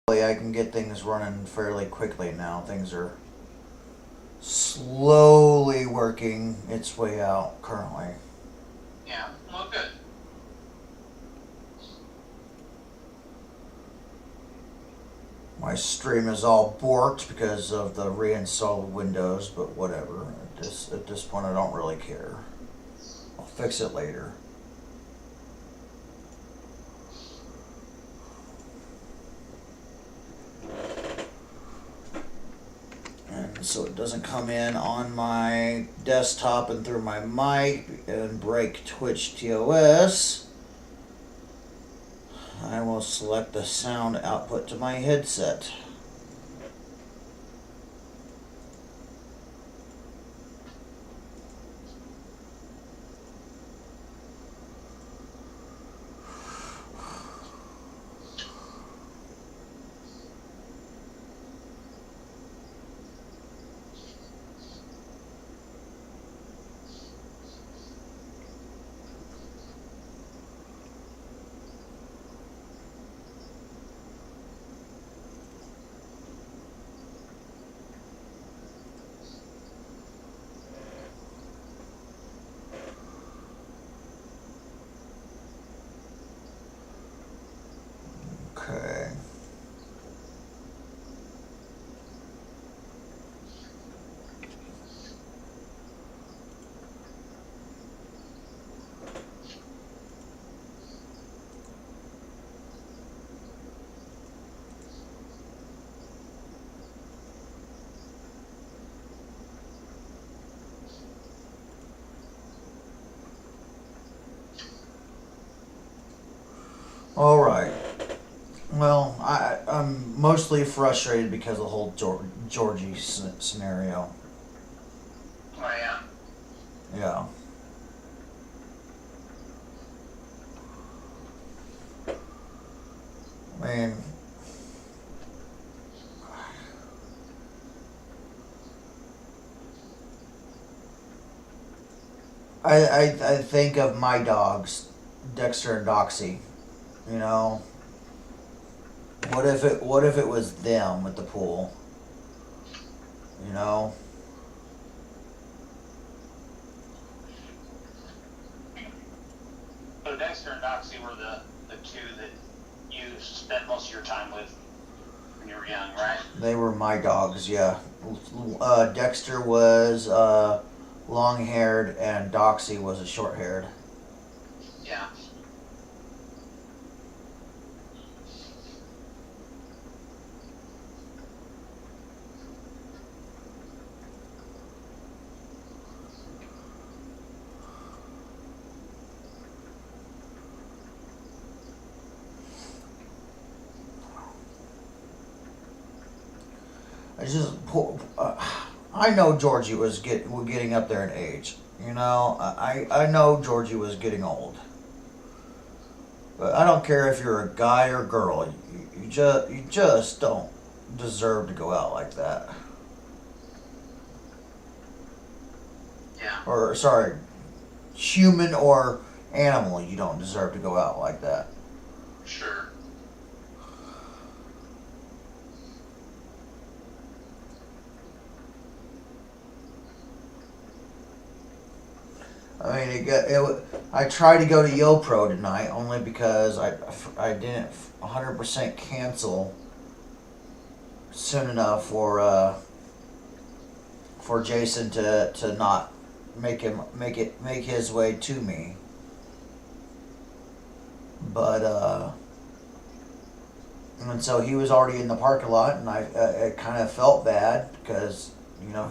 I can get things running fairly quickly now. Things are slowly working its way out currently. Yeah, well, good. My stream is all borked because of the reinstalled Windows, but whatever. At this point, I don't really care. I'll fix it later. And so it doesn't come in on my desktop and through my mic and break Twitch TOS. I will select the sound output to my headset. Okay. All right. Well, I'm mostly frustrated because of the whole Georgie scenario. Oh, yeah. Yeah. I mean, I think of my dogs, Dexter and Doxy. You know, what if it was them at the pool? You know. So Dexter and Doxy were the two that you spent most of your time with when you were young, right? They were my dogs, yeah. Dexter was long haired and Doxy was a short haired. Yeah. I just, I know Georgie was getting up there in age. You know, I know Georgie was getting old. But I don't care if you're a guy or girl. You just don't deserve to go out like that. Yeah. Or sorry, human or animal, you don't deserve to go out like that. Sure. I mean, I tried to go to YoPro tonight only because I didn't 100% cancel soon enough for Jason to not make his way to me. But and so he was already in the parking lot, and I kind of felt bad because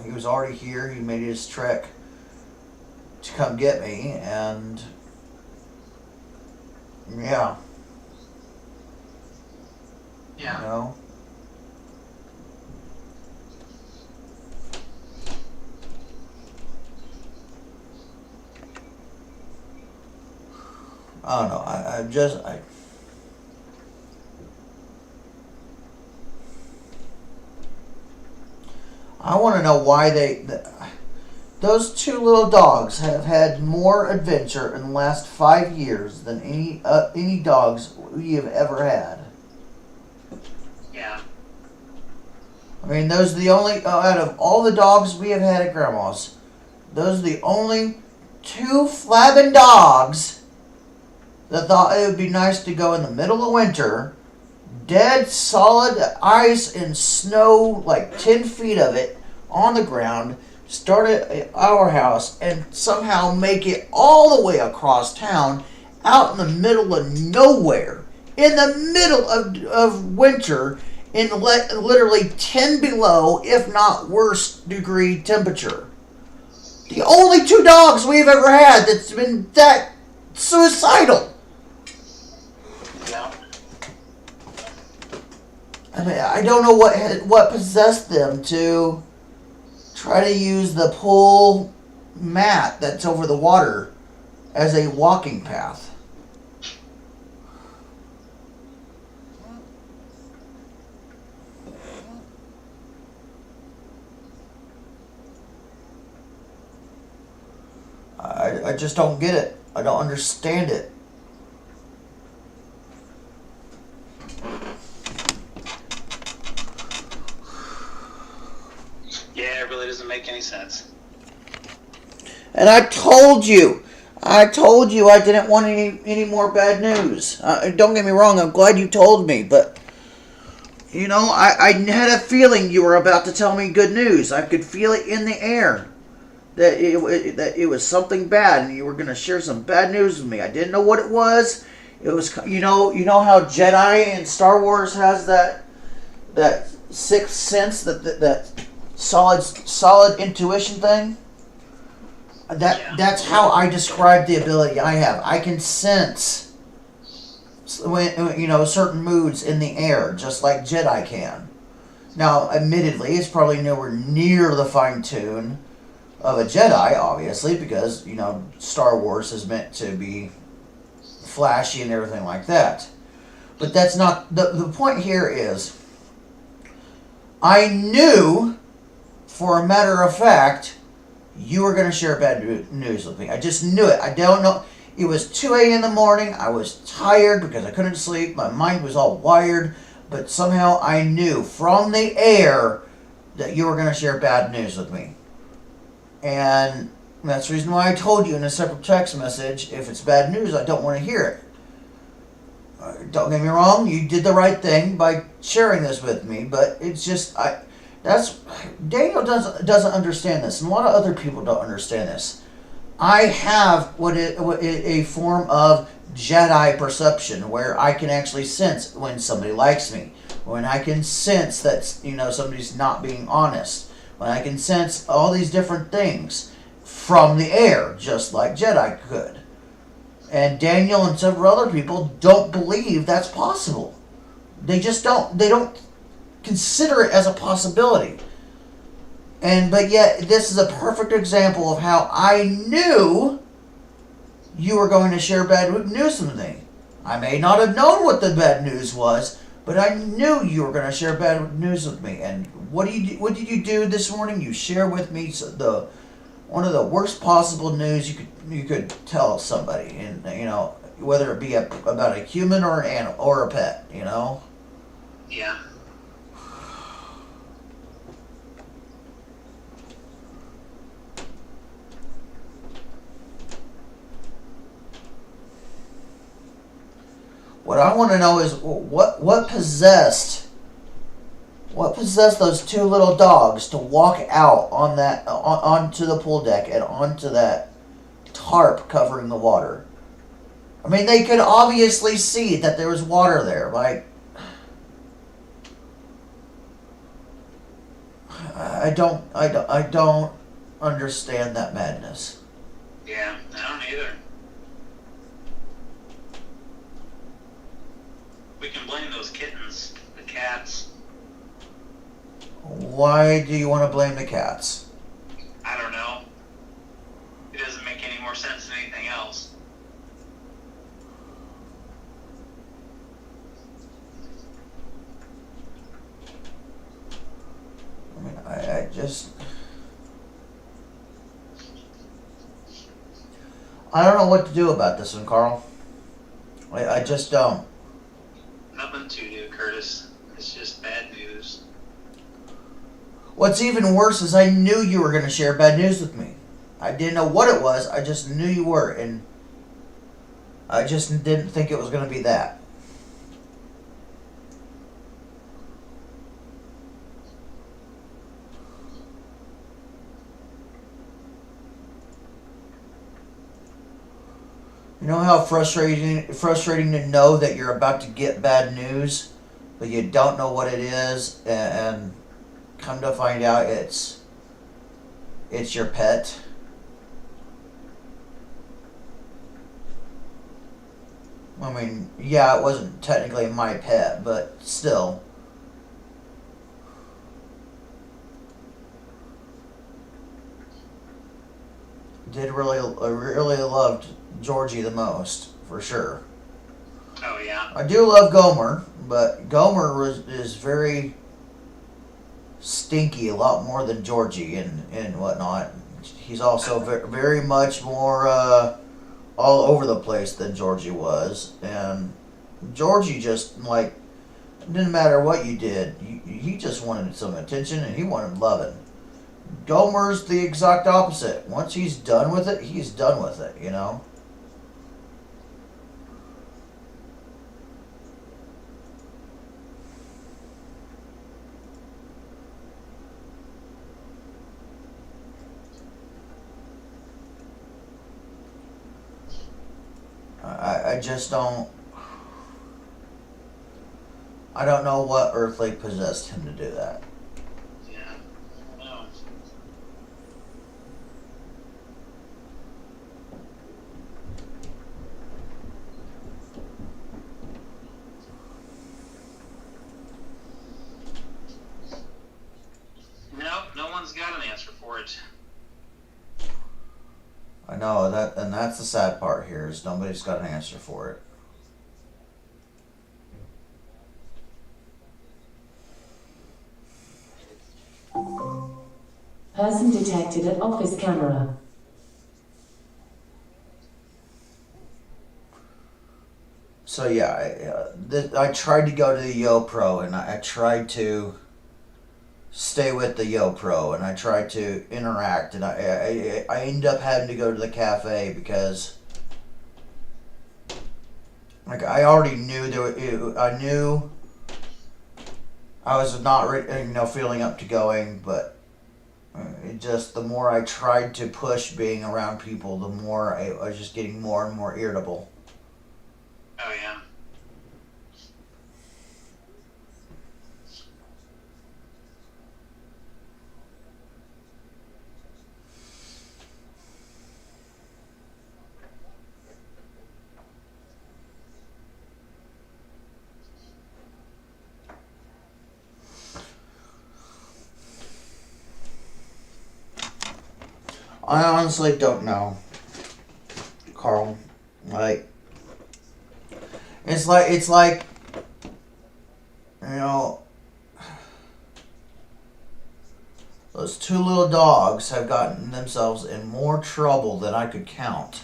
he was already here. He made his trek to come get me, and yeah. Yeah. You know? I don't know. I want to know why those two little dogs have had more adventure in the last 5 years than any dogs we have ever had. Yeah. I mean, those are the only, out of all the dogs we have had at Grandma's, those are the only two flabbing dogs that thought it would be nice to go in the middle of winter, dead solid ice and snow, like 10 feet of it on the ground, start at our house and somehow make it all the way across town out in the middle of nowhere, in the middle of winter, in literally 10 below, if not worse degree temperature. The only two dogs we've ever had that's been that suicidal. Yeah. I mean, I don't know what possessed them to try to use the pool mat that's over the water as a walking path. I just don't get it. I don't understand it. Yeah, it really doesn't make any sense. And I told you I didn't want any more bad news. Don't get me wrong, I'm glad you told me, but you know, I had a feeling you were about to tell me good news. I could feel it in the air that it was something bad, and you were going to share some bad news with me. I didn't know what it was. It was, you know how Jedi and Star Wars has that sixth sense, that solid intuition thing. That's how I describe the ability I have. I can sense when certain moods in the air, just like Jedi can. Now, admittedly, it's probably nowhere near the fine tune of a Jedi, obviously, because Star Wars is meant to be flashy and everything like that. But that's not the point. Here is, I knew, for a matter of fact, you were going to share bad news with me. I just knew it. I don't know. It was 2 a.m. in the morning. I was tired because I couldn't sleep. My mind was all wired. But somehow I knew from the air that you were going to share bad news with me. And that's the reason why I told you in a separate text message, if it's bad news, I don't want to hear it. Don't get me wrong. You did the right thing by sharing this with me. But it's just, Daniel doesn't understand this, and a lot of other people don't understand this. I have a form of Jedi perception where I can actually sense when somebody likes me, when I can sense that somebody's not being honest, when I can sense all these different things from the air, just like Jedi could. And Daniel and several other people don't believe that's possible. They just don't. They don't consider it as a possibility. But yet, this is a perfect example of how I knew you were going to share bad news with me. I may not have known what the bad news was, but I knew you were going to share bad news with me. And what did you do this morning? You share with me one of the worst possible news you could tell somebody, and whether it be about a human or an animal or a pet. Yeah. What I want to know is what possessed those two little dogs to walk out onto the pool deck and onto that tarp covering the water. I mean, they could obviously see that there was water there. Like, I don't understand that madness. Yeah, I don't either. We can blame those kittens, the cats. Why do you want to blame the cats? I don't know. It doesn't make any more sense than anything else. I mean, I don't know what to do about this one, Carl. I just don't. Nothing to do, Curtis. It's just bad news. What's even worse is I knew you were going to share bad news with me. I didn't know what it was. I just knew you were, and I just didn't think it was going to be that. You know how frustrating to know that you're about to get bad news, but you don't know what it is, and come to find out it's your pet. I mean, yeah, it wasn't technically my pet, but still. I really loved Georgie the most, for sure. Oh yeah. I do love Gomer, but is very stinky, a lot more than Georgie and whatnot. He's also very much more all over the place than Georgie was, and Georgie just like it didn't matter what you did, he just wanted some attention and he wanted loving. Gomer's the exact opposite. Once he's done with it, he's done with it. You know. I just don't. I don't know what earthly possessed him to do that. Yeah. I don't know. Nope, no one's got an answer for it. I know that, and that's the sad part here is nobody's got an answer for it. Person detected at office camera. So yeah, I tried to go to the Yo Pro, and I tried to stay with the Yo Pro, and I tried to interact, and I ended up having to go to the cafe because like I already knew I knew I was not feeling up to going, but it just the more I tried to push being around people, the more I was just getting more and more irritable. Oh yeah. I honestly don't know, Carl. Like it's like you know those two little dogs have gotten themselves in more trouble than I could count.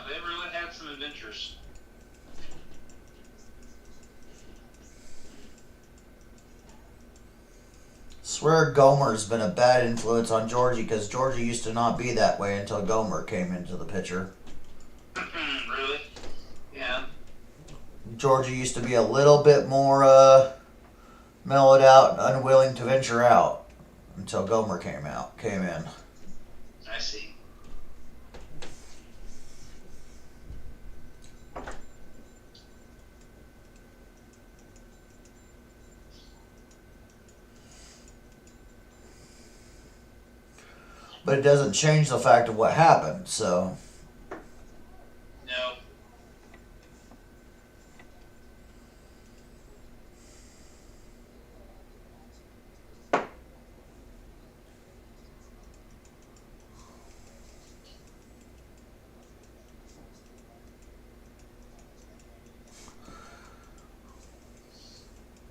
They really had some adventures. Swear Gomer's been a bad influence on Georgie because Georgie used to not be that way until Gomer came into the picture. Really? Yeah. Georgie used to be a little bit more mellowed out and unwilling to venture out until Gomer came in. I see. But it doesn't change the fact of what happened, so. No.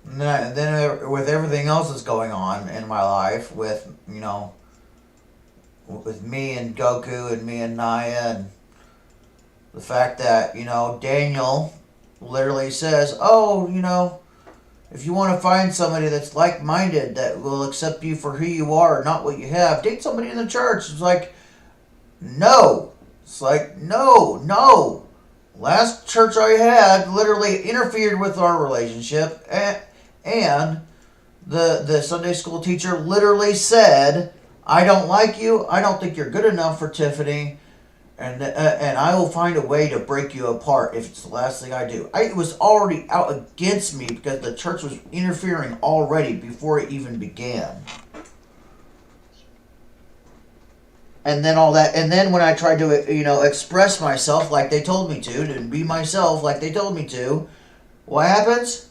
And then with everything else that's going on in my life, with with me and Goku and me and Naya, and the fact that Daniel literally says, "Oh, if you want to find somebody that's like-minded that will accept you for who you are, not what you have, date somebody in the church." It's like, no. It's like, no. Last church I had literally interfered with our relationship, and the Sunday school teacher literally said, "I don't like you. I don't think you're good enough for Tiffany, and I will find a way to break you apart if it's the last thing I do." It was already out against me because the church was interfering already before it even began. And then all that, and then when I tried to, express myself like they told me to, and be myself like they told me to, what happens?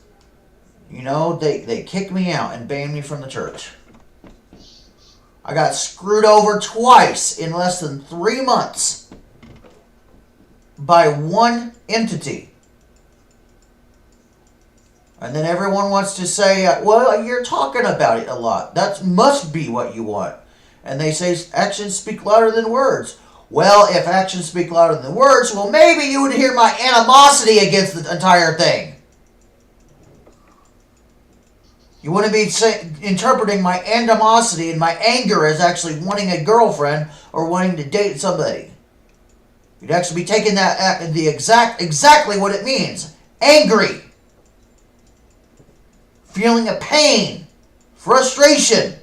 They kick me out and ban me from the church. I got screwed over twice in less than 3 months by one entity. And then everyone wants to say, "Well, you're talking about it a lot. That must be what you want." And they say actions speak louder than words. Well, if actions speak louder than words, well, maybe you would hear my animosity against the entire thing. You wouldn't be interpreting my animosity and my anger as actually wanting a girlfriend or wanting to date somebody. You'd actually be taking that exactly what it means. Angry. Feeling a pain. Frustration.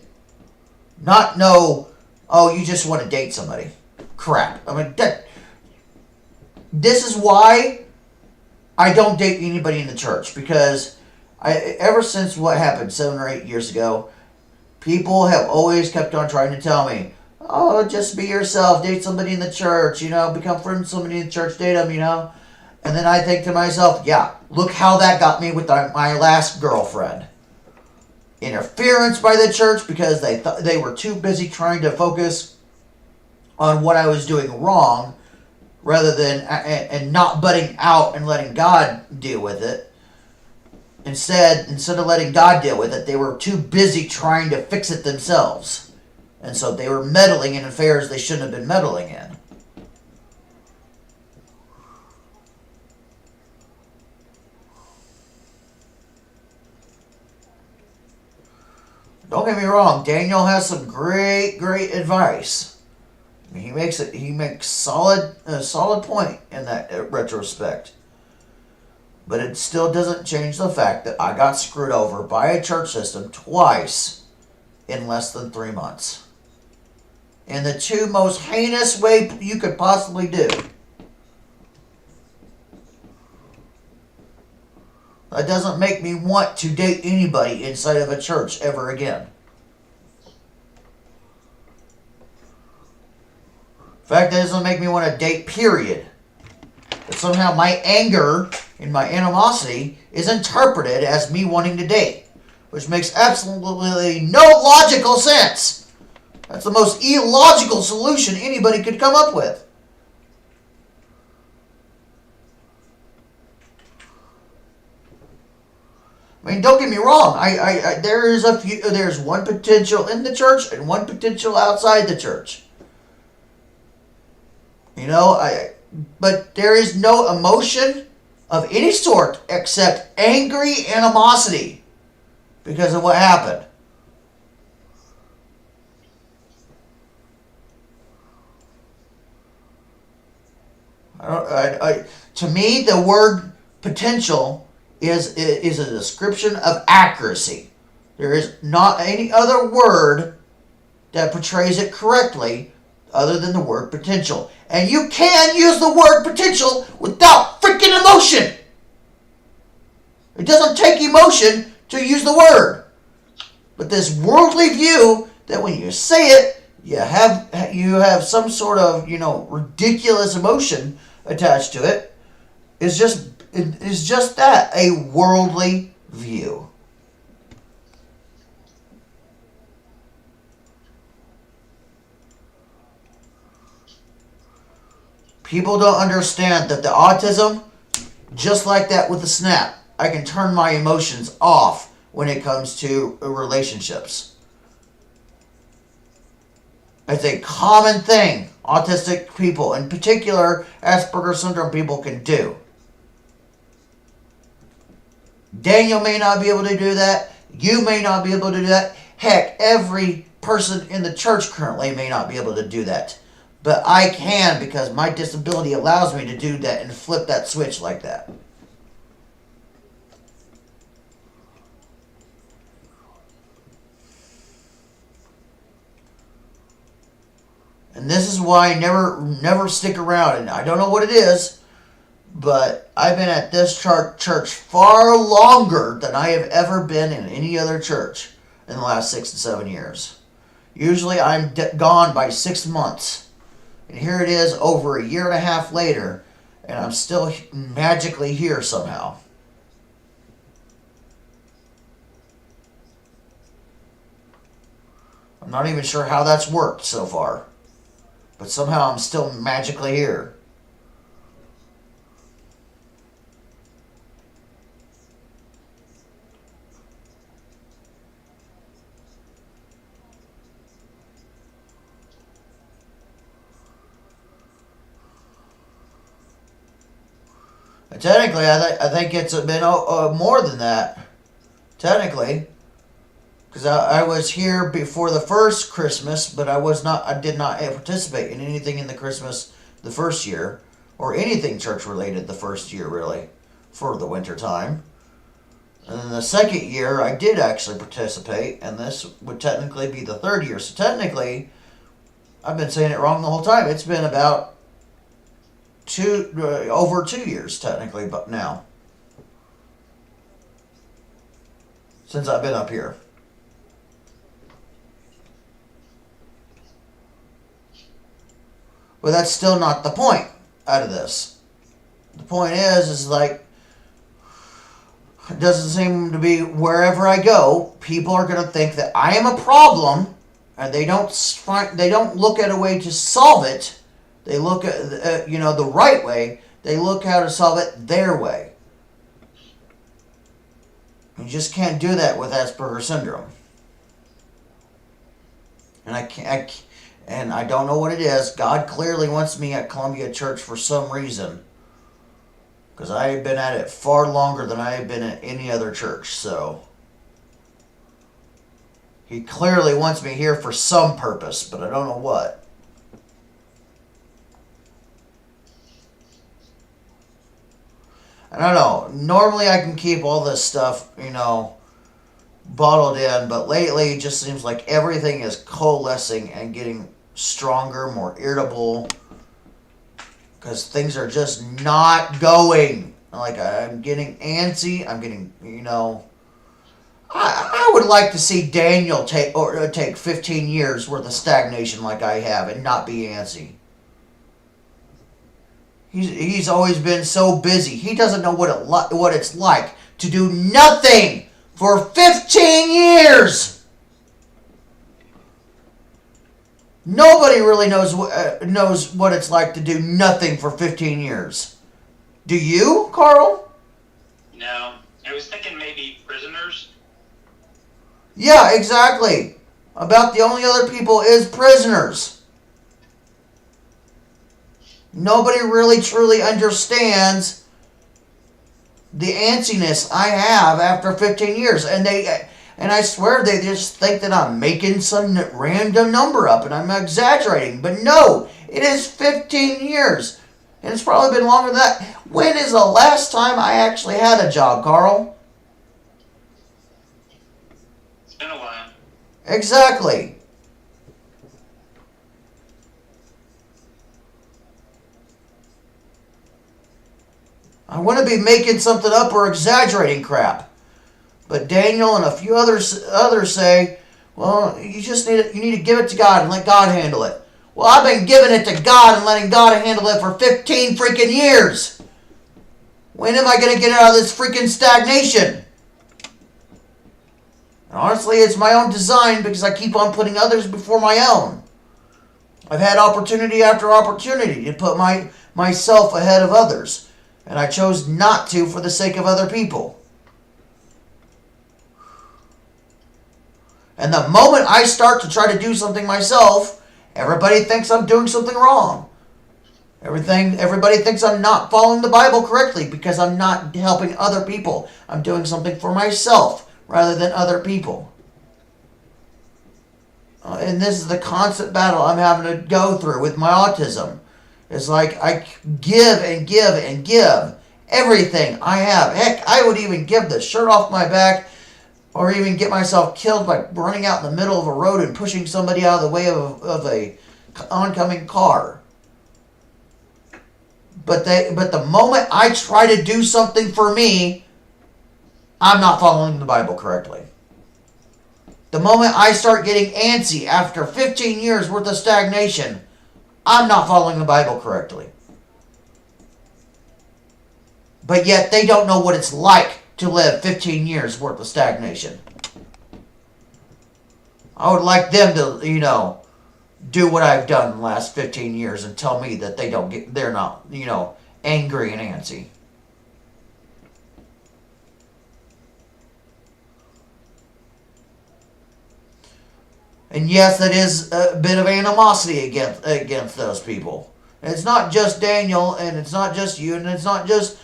Not oh, you just want to date somebody. Crap. I mean, this is why I don't date anybody in the church. Because ever since what happened 7 or 8 years ago, people have always kept on trying to tell me, "Oh, just be yourself, date somebody in the church, become friends with somebody in the church, date them, And then I think to myself, yeah, look how that got me with my last girlfriend. Interference by the church because they were too busy trying to focus on what I was doing wrong rather than and not butting out and letting God deal with it. Instead of letting God deal with it, they were too busy trying to fix it themselves. And so they were meddling in affairs they shouldn't have been meddling in. Don't get me wrong, Daniel has some great advice. I mean, he makes a solid point in that retrospect. But it still doesn't change the fact that I got screwed over by a church system twice in less than 3 months. In the two most heinous way you could possibly do. That doesn't make me want to date anybody inside of a church ever again. In fact, that doesn't make me want to date, period. But somehow my anger and my animosity is interpreted as me wanting to date. Which makes absolutely no logical sense. That's the most illogical solution anybody could come up with. I mean, don't get me wrong. There's one potential in the church and one potential outside the church. But there is no emotion of any sort except angry animosity because of what happened. To me, the word potential is a description of accuracy. There is not any other word that portrays it correctly other than the word potential. And you can use the word potential without freaking emotion. It doesn't take emotion to use the word. But this worldly view that when you say it, you have some sort of, ridiculous emotion attached to it is just that, a worldly view. People don't understand that the autism, just like that with the snap, I can turn my emotions off when it comes to relationships. It's a common thing autistic people, in particular Asperger's syndrome people, can do. Daniel may not be able to do that. You may not be able to do that. Heck, every person in the church currently may not be able to do that. But I can, because my disability allows me to do that and flip that switch like that. And this is why I never stick around. And I don't know what it is, but I've been at this church far longer than I have ever been in any other church in the last 6 to 7 years. Usually I'm gone by 6 months. And here it is over a year and a half later, and I'm still magically here somehow. I'm not even sure how that's worked so far. But somehow I'm still magically here. And technically, I think it's been more than that. Technically. Because I was here before the first Christmas, but I did not participate in anything in the Christmas the first year, or anything church related the first year really, for the winter time. And then the second year I did actually participate, and this would technically be the third year. So technically, I've been saying it wrong the whole time. It's been about over 2 years technically, but now, since I've been up here. But that's still not the point out of this. The point is like, it doesn't seem to be wherever I go, people are going to think that I am a problem, and they don't look at a way to solve it. They look at the right way. They look how to solve it their way. You just can't do that with Asperger's syndrome. And I don't know what it is. God clearly wants me at Columbia Church for some reason. Because I have been at it far longer than I have been at any other church. So He clearly wants me here for some purpose, but I don't know what. I don't know. Normally I can keep all this stuff, bottled in, but lately it just seems like everything is coalescing and getting stronger, more irritable, because things are just not going. Like, I'm getting antsy. I'm getting, I would like to see Daniel take 15 years worth of stagnation like I have and not be antsy. He's always been so busy. He doesn't know what it's like to do nothing for 15 years. Nobody really knows what it's like to do nothing for 15 years. Do you, Carl? No. I was thinking maybe prisoners. Yeah, exactly. About the only other people is prisoners. Nobody really truly understands the antsiness I have after 15 years. And I swear they just think that I'm making some random number up and I'm exaggerating. But no, it is 15 years. And it's probably been longer than that. When is the last time I actually had a job, Carl? It's been a while. Exactly. I wouldn't be making something up or exaggerating crap. But Daniel and a few others say, well, you need to give it to God and let God handle it. Well, I've been giving it to God and letting God handle it for 15 freaking years. When am I going to get out of this freaking stagnation? And honestly, it's my own design because I keep on putting others before my own. I've had opportunity after opportunity to put myself ahead of others. And I chose not to for the sake of other people. And the moment I start to try to do something myself, everybody thinks I'm doing something wrong. Everybody thinks I'm not following the Bible correctly because I'm not helping other people. I'm doing something for myself rather than other people. And this is the constant battle I'm having to go through with my autism. It's like I give and give and give everything I have. Heck, I would even give the shirt off my back or even get myself killed by running out in the middle of a road and pushing somebody out of the way of a oncoming car. But the moment I try to do something for me, I'm not following the Bible correctly. The moment I start getting antsy after 15 years worth of stagnation, I'm not following the Bible correctly. But yet they don't know what it's like to live 15 years worth of stagnation. I would like them to, do what I've done in the last 15 years and tell me that they're not, angry and antsy. And yes, that is a bit of animosity against those people. And it's not just Daniel, and it's not just you, and it's not just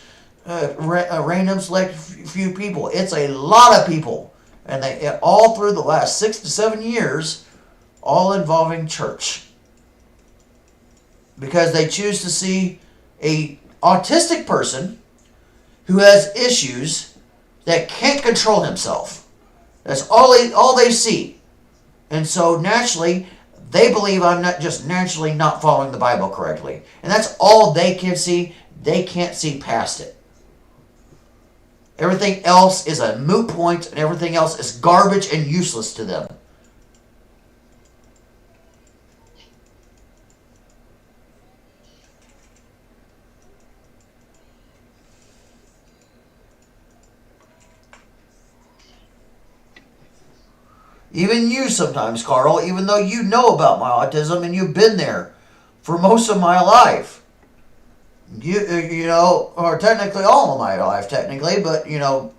a random select few people. It's a lot of people, and they all through the last 6 to 7 years, all involving church, because they choose to see a autistic person who has issues that can't control himself. That's all they see. And so naturally, they believe I'm not just naturally not following the Bible correctly. And that's all they can see. They can't see past it. Everything else is a moot point, and everything else is garbage and useless to them. Even you sometimes, Carl, even though you know about my autism and you've been there for most of my life. Or technically all of my life, technically, but,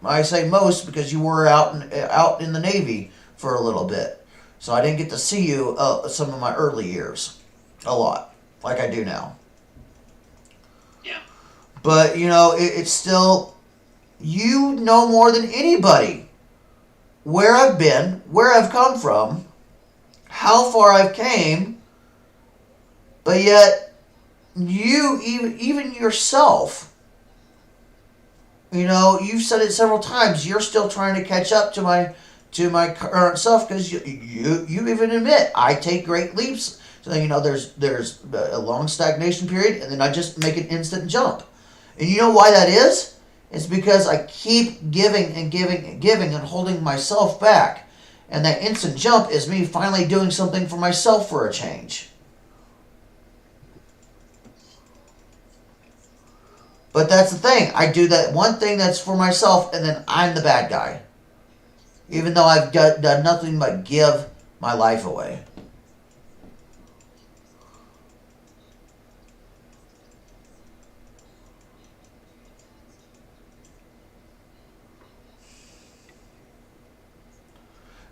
I say most because you were out in the Navy for a little bit. So I didn't get to see you some of my early years a lot, like I do now. Yeah. But, it's still, you know more than anybody where I've been, where I've come from, how far I've came, but yet you, even yourself, you've said it several times, you're still trying to catch up to my current self, because you even admit I take great leaps. So there's a long stagnation period, and then I just make an instant jump. And you know why that is? It's because I keep giving and giving and giving and holding myself back. And that instant jump is me finally doing something for myself for a change. But that's the thing. I do that one thing that's for myself, and then I'm the bad guy. Even though I've done nothing but give my life away.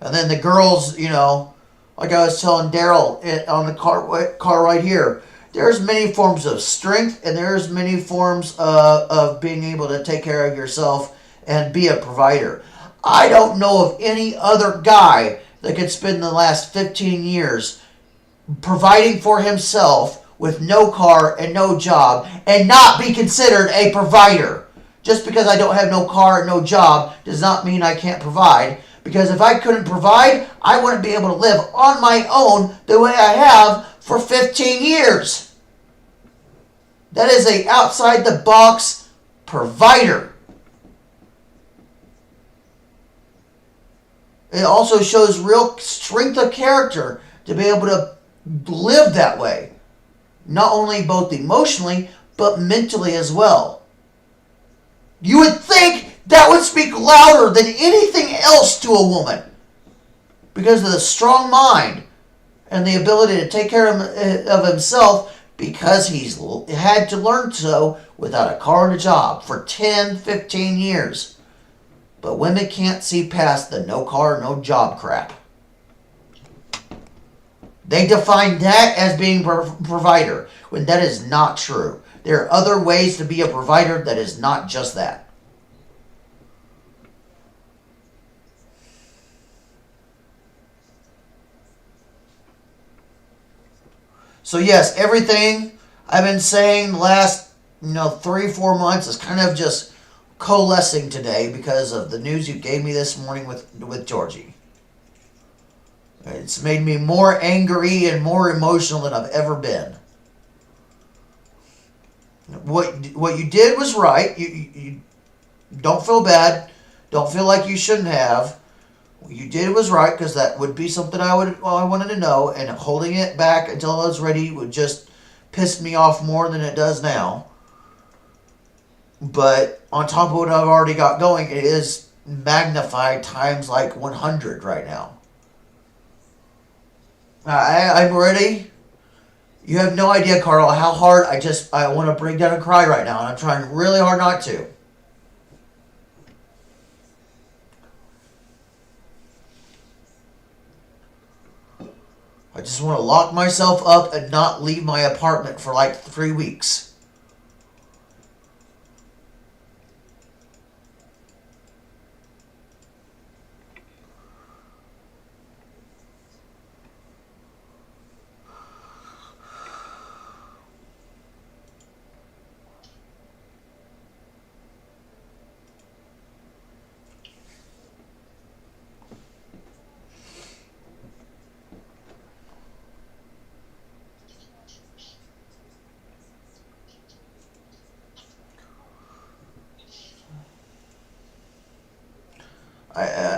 And then the girls, like I was telling Daryl on the car right here, there's many forms of strength, and there's many forms of being able to take care of yourself and be a provider. I don't know of any other guy that could spend the last 15 years providing for himself with no car and no job and not be considered a provider. Just because I don't have no car and no job does not mean I can't provide. Because if I couldn't provide, I wouldn't be able to live on my own the way I have for 15 years. That is a outside the box provider. It also shows real strength of character to be able to live that way. Not only both emotionally, but mentally as well. You would think that would speak louder than anything else to a woman, because of the strong mind and the ability to take care of himself, because he's had to learn so without a car and a job for 10, 15 years. But women can't see past the no car, no job crap. They define that as being provider, when that is not true. There are other ways to be a provider that is not just that. So yes, everything I've been saying the last 3-4 months is kind of just coalescing today because of the news you gave me this morning with Georgie. It's made me more angry and more emotional than I've ever been. What you did was right. You don't feel bad. Don't feel like you shouldn't have. What you did was right, because that would be something I wanted to know, and holding it back until I was ready would just piss me off more than it does now. But on top of what I've already got going, it is magnified times like 100 right now. I'm ready. You have no idea, Carl, how hard I want to break down and cry right now, and I'm trying really hard not to. I just want to lock myself up and not leave my apartment for like 3 weeks.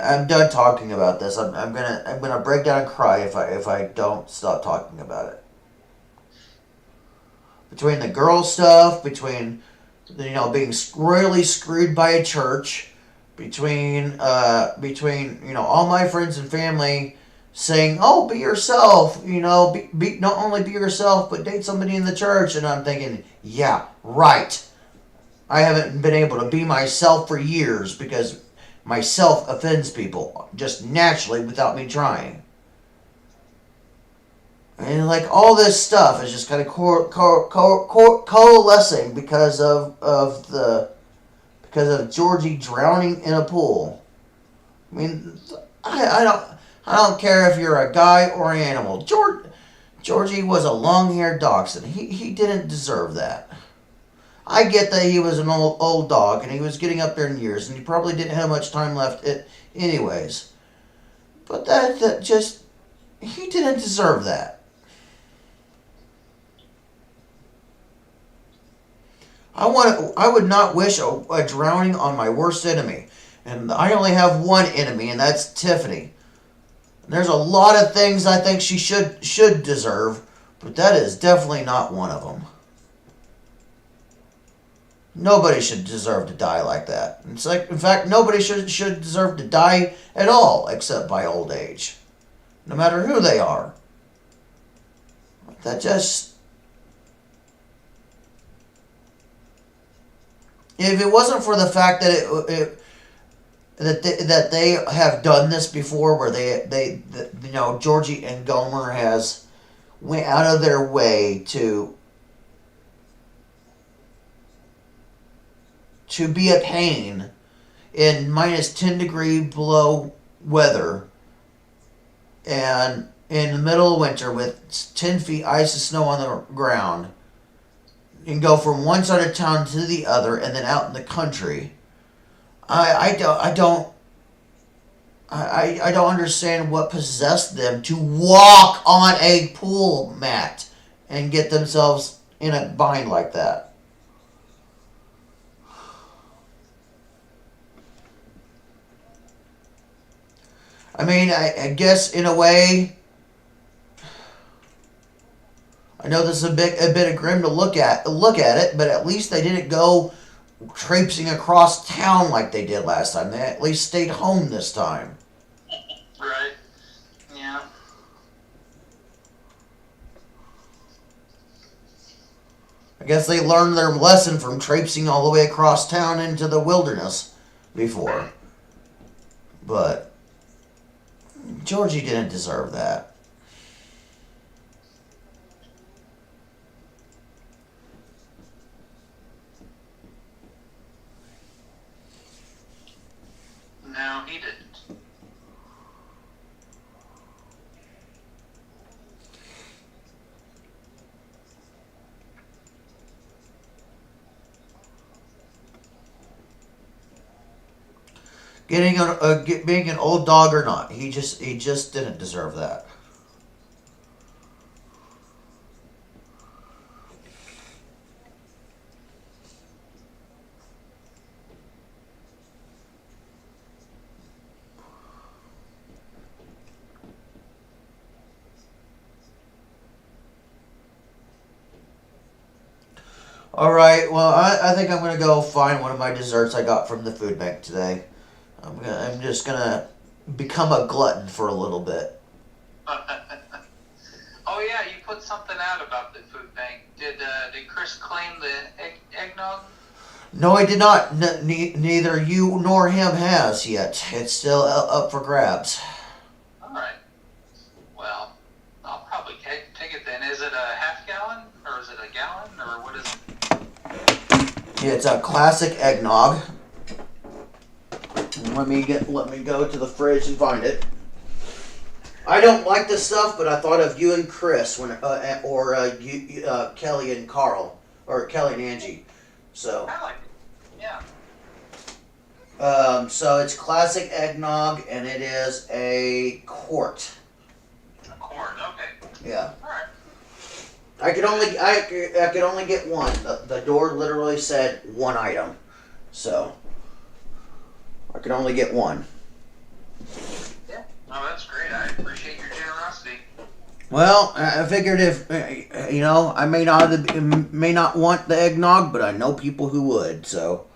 I'm done talking about this. I'm gonna break down and cry if I don't stop talking about it. Between the girl stuff, between being really screwed by a church, between all my friends and family saying, "Oh, be yourself," be not only be yourself but date somebody in the church, and I'm thinking, yeah, right. I haven't been able to be myself for years because myself offends people just naturally without me trying. And like all this stuff is just kind of coalescing because of Georgie drowning in a pool. I mean, I don't care if you're a guy or an animal. Georgie was a long-haired dachshund. He didn't deserve that. I get that he was an old dog and he was getting up there in years and he probably didn't have much time left anyways. But that just, he didn't deserve that. I would not wish a drowning on my worst enemy. And I only have one enemy, and that's Tiffany. There's a lot of things I think she should deserve, but that is definitely not one of them. Nobody should deserve to die like that. It's like, in fact, nobody should deserve to die at all except by old age. No matter who they are. That just... If it wasn't for the fact that that they have done this before, where they Georgie and Gomer has went out of their way to be a pain in minus 10 degree below weather and in the middle of winter with 10 feet ice and snow on the ground, and go from one side of town to the other and then out in the country. I don't understand what possessed them to walk on a pool mat and get themselves in a bind like that. I mean, I guess in a way, I know this is a bit of grim to look at it, but at least they didn't go traipsing across town like they did last time. They at least stayed home this time. Right. Yeah. I guess they learned their lesson from traipsing all the way across town into the wilderness before. But Georgie didn't deserve that. being an old dog or not, he just didn't deserve that. All right. Well, I think I'm gonna go find one of my desserts I got from the food bank today. I'm just gonna become a glutton for a little bit. Oh yeah, you put something out about the food bank. Did Chris claim the eggnog? No, I did not. Neither you nor him has yet. It's still up for grabs. All right. Well, I'll probably take it then. Is it a half gallon or is it a gallon or what is it? It's a classic eggnog. Let me go to the fridge and find it. I don't like this stuff, but I thought of you and Chris Kelly and Carl, or Kelly and Angie. So. I like it. Yeah. So it's classic eggnog, and it is a quart. A quart. Okay. Yeah. All right. I could only get one. The door literally said one item, so I could only get one. Yeah. Oh, that's great. I appreciate your generosity. Well, I figured if I may not want the eggnog, but I know people who would. So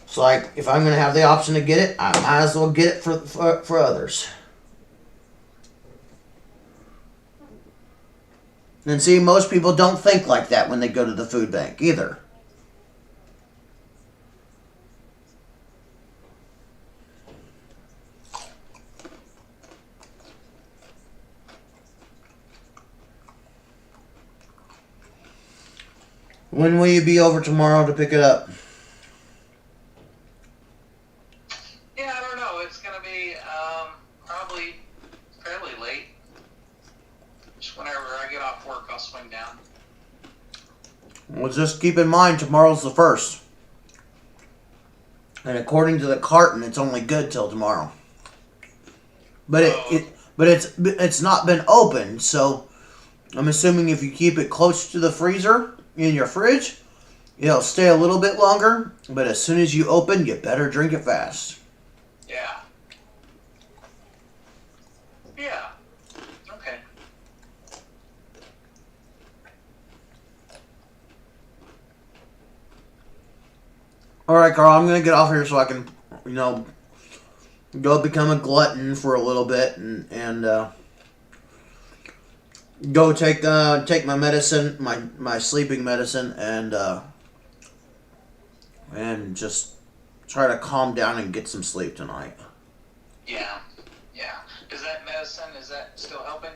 it's like if I'm gonna have the option to get it, I might as well get it for others. And see, most people don't think like that when they go to the food bank either. When will you be over tomorrow to pick it up? Yeah, I don't know. It's going to be probably fairly late. Just whenever I get off work, I'll swing down. Well, just keep in mind, tomorrow's the 1st. And according to the carton, it's only good till tomorrow. But it's not been opened, so I'm assuming if you keep it close to the freezer in your fridge, it'll stay a little bit longer. But as soon as you open, you better drink it fast. Yeah. Yeah. Okay. All right, Carl, I'm gonna get off here so I can, go become a glutton for a little bit and go take my medicine, my sleeping medicine, and just try to calm down and get some sleep tonight. Yeah. Yeah. Is that medicine, is that still helping?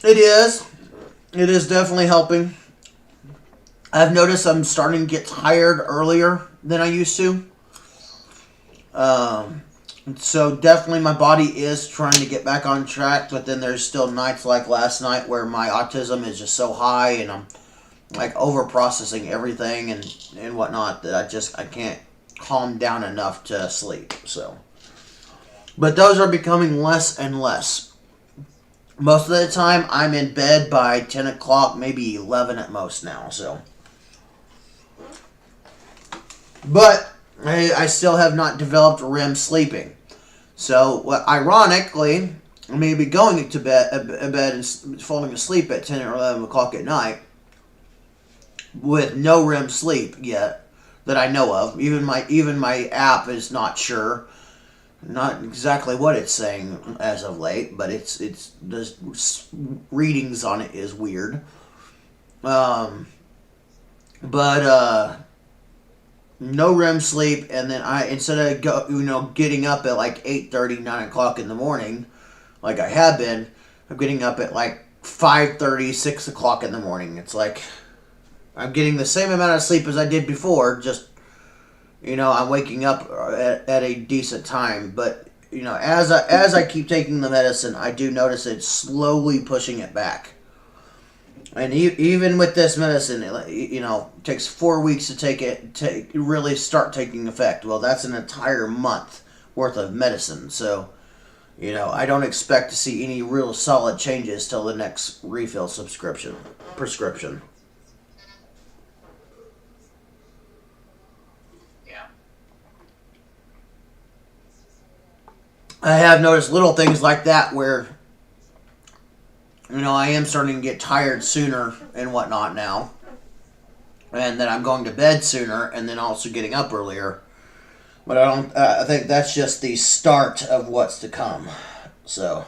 It is. It is definitely helping. I've noticed I'm starting to get tired earlier than I used to. So definitely my body is trying to get back on track, but then there's still nights like last night where my autism is just so high and I'm like over processing everything and whatnot that I can't calm down enough to sleep. So, but those are becoming less and less. Most of the time I'm in bed by 10 o'clock, maybe 11 at most now. So, but I still have not developed REM sleeping. So, ironically, I may be going to bed and falling asleep at 10 or 11 o'clock at night with no REM sleep yet that I know of. Even my app is not sure, not exactly what it's saying as of late, but it's the readings on it is weird. But no REM sleep, and then instead of getting up at like 8:30, 9 o'clock in the morning, like I have been, I'm getting up at like 5:30, 6 o'clock in the morning. It's like I'm getting the same amount of sleep as I did before, just I'm waking up at a decent time. But as I keep taking the medicine, I do notice it's slowly pushing it back. And even with this medicine, it takes 4 weeks to really start taking effect. Well, that's an entire month worth of medicine. So, I don't expect to see any real solid changes till the next refill prescription. Yeah. I have noticed little things like that where, I am starting to get tired sooner and whatnot now. And then I'm going to bed sooner and then also getting up earlier. But I think that's just the start of what's to come. So.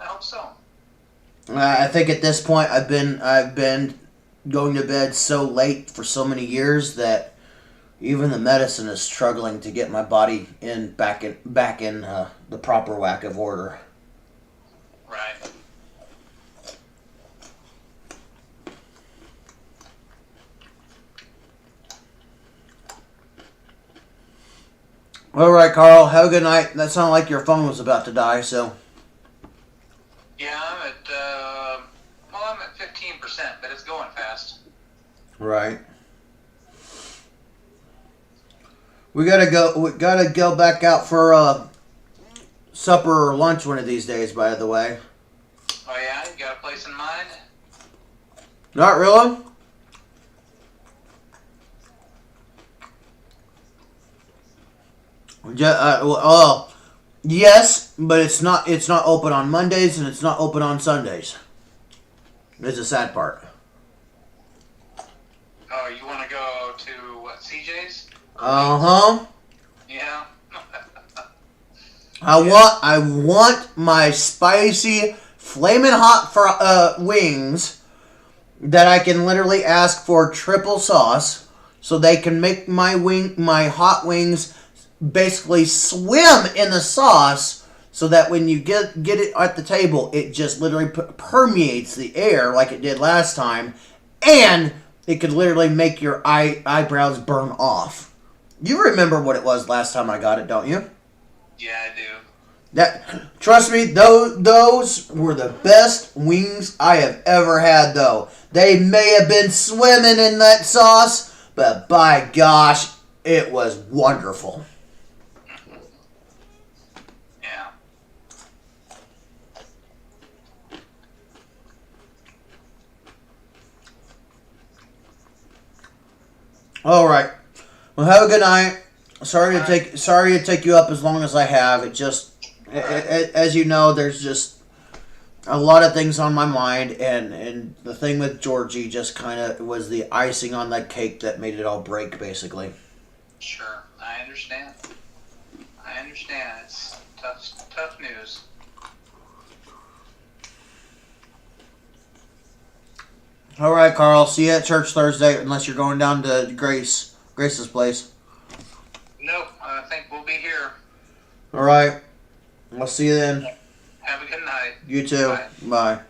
I hope so. I think at this point I've been going to bed so late for so many years that even the medicine is struggling to get my body back in the proper whack of order. Right. All right, Carl. Have a good night. That sounded like your phone was about to die. So. Yeah, I'm at 15%, but it's going fast. Right. We gotta go back out for supper or lunch one of these days. By the way. Oh yeah, you got a place in mind? Not really. Yes, but it's not open on Mondays and it's not open on Sundays. It's the sad part. Oh, you want to go to what, CJ's? Uh-huh. Yeah. I want my spicy, flaming hot wings that I can literally ask for triple sauce, so they can make my hot wings basically swim in the sauce, so that when you get it at the table, it just literally permeates the air like it did last time, and it could literally make your eyebrows burn off. You remember what it was last time I got it, don't you? Yeah, I do. Trust me, those were the best wings I have ever had, though. They may have been swimming in that sauce, but by gosh, it was wonderful. Yeah. All right. Well, have a good night. Sorry to take you up as long as I have. It just, as you know, there's just a lot of things on my mind, and the thing with Georgie just kind of was the icing on that cake that made it all break, basically. Sure, I understand. It's tough news. All right, Carl. See you at church Thursday, unless you're going down to Grace's place. Nope, I think we'll be here. All right. I'll see you then. Have a good night. You too. Bye. Bye.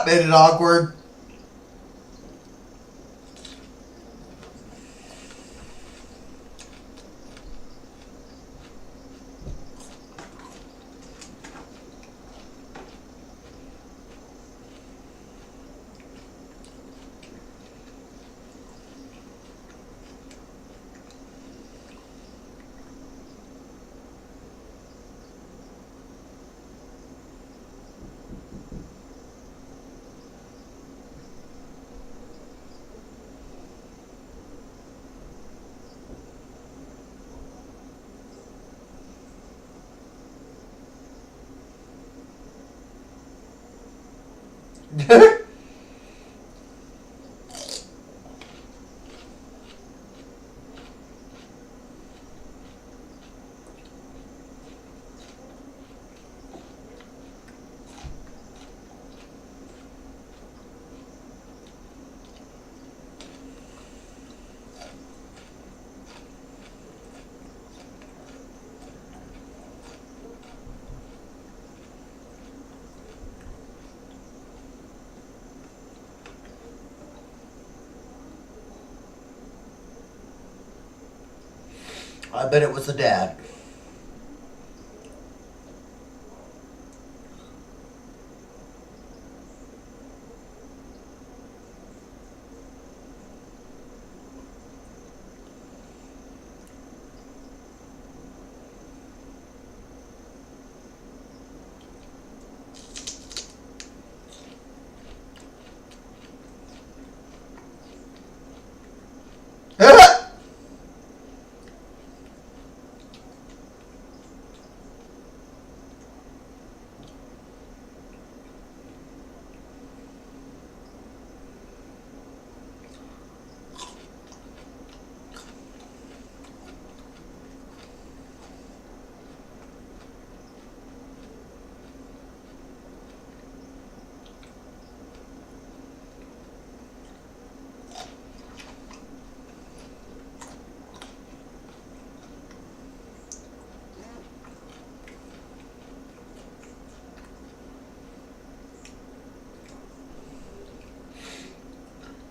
Made it awkward. I bet it was the dad.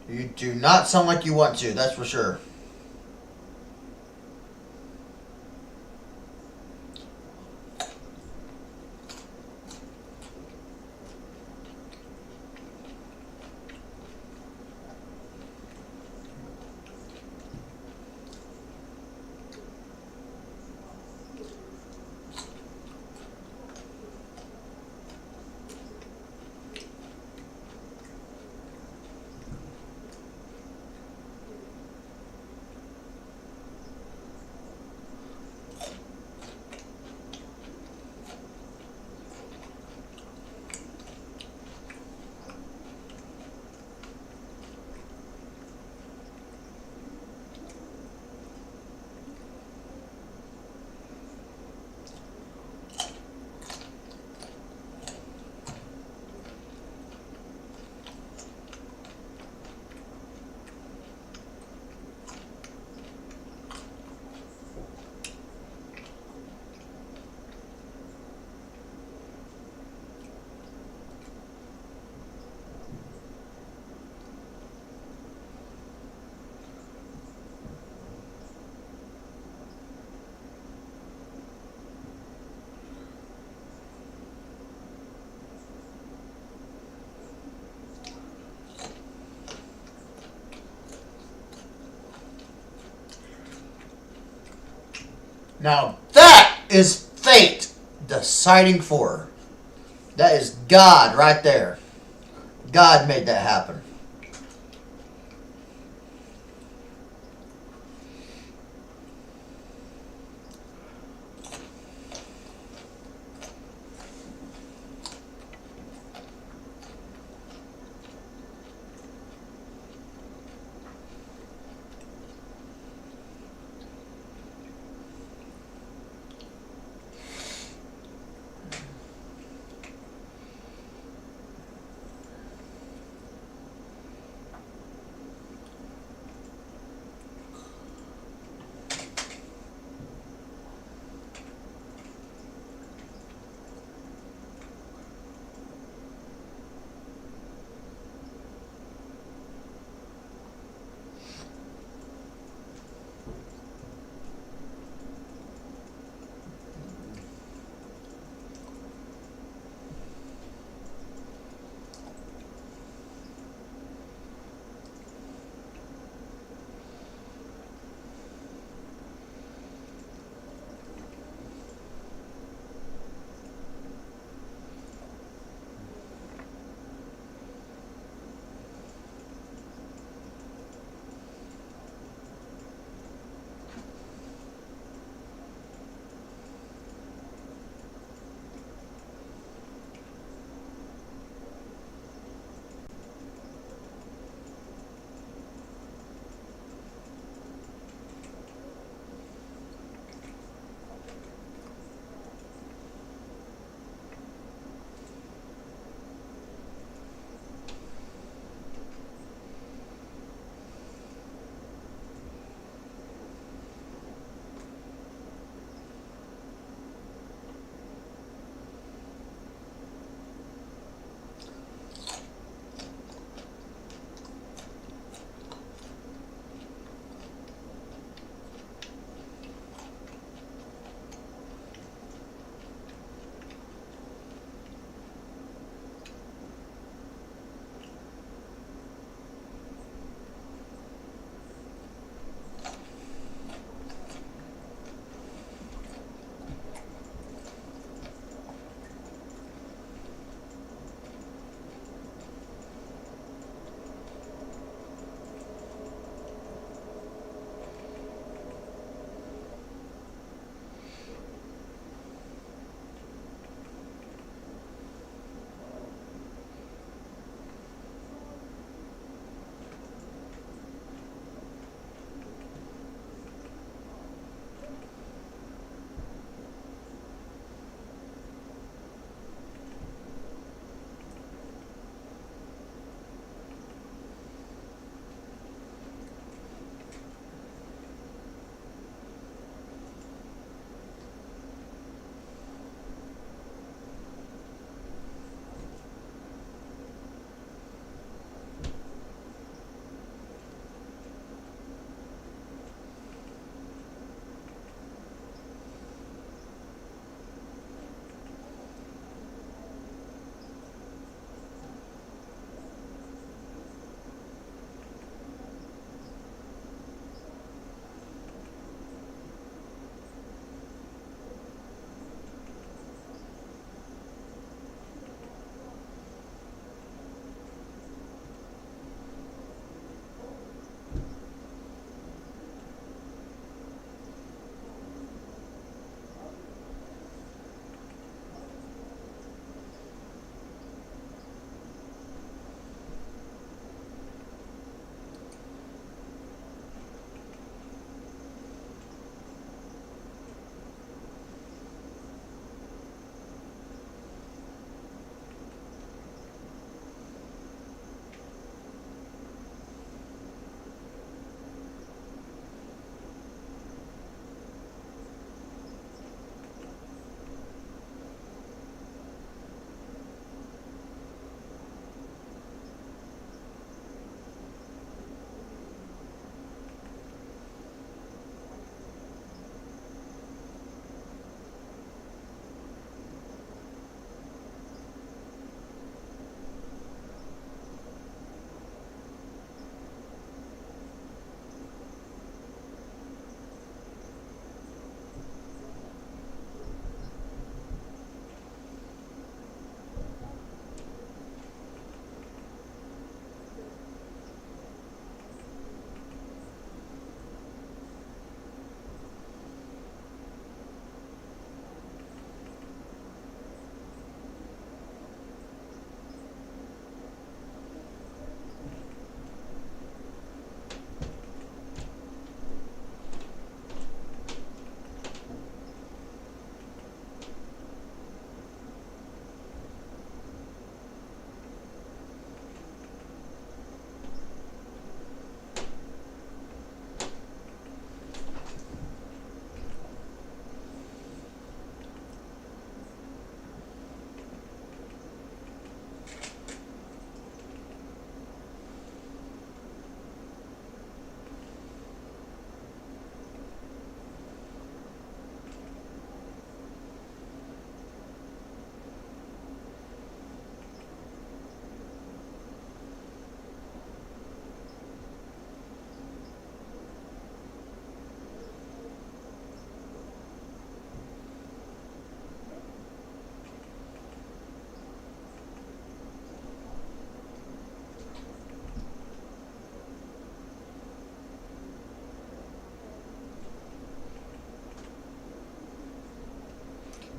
You do not sound like you want to, that's for sure. Now that is fate deciding for her. That is God right there. God made that happen.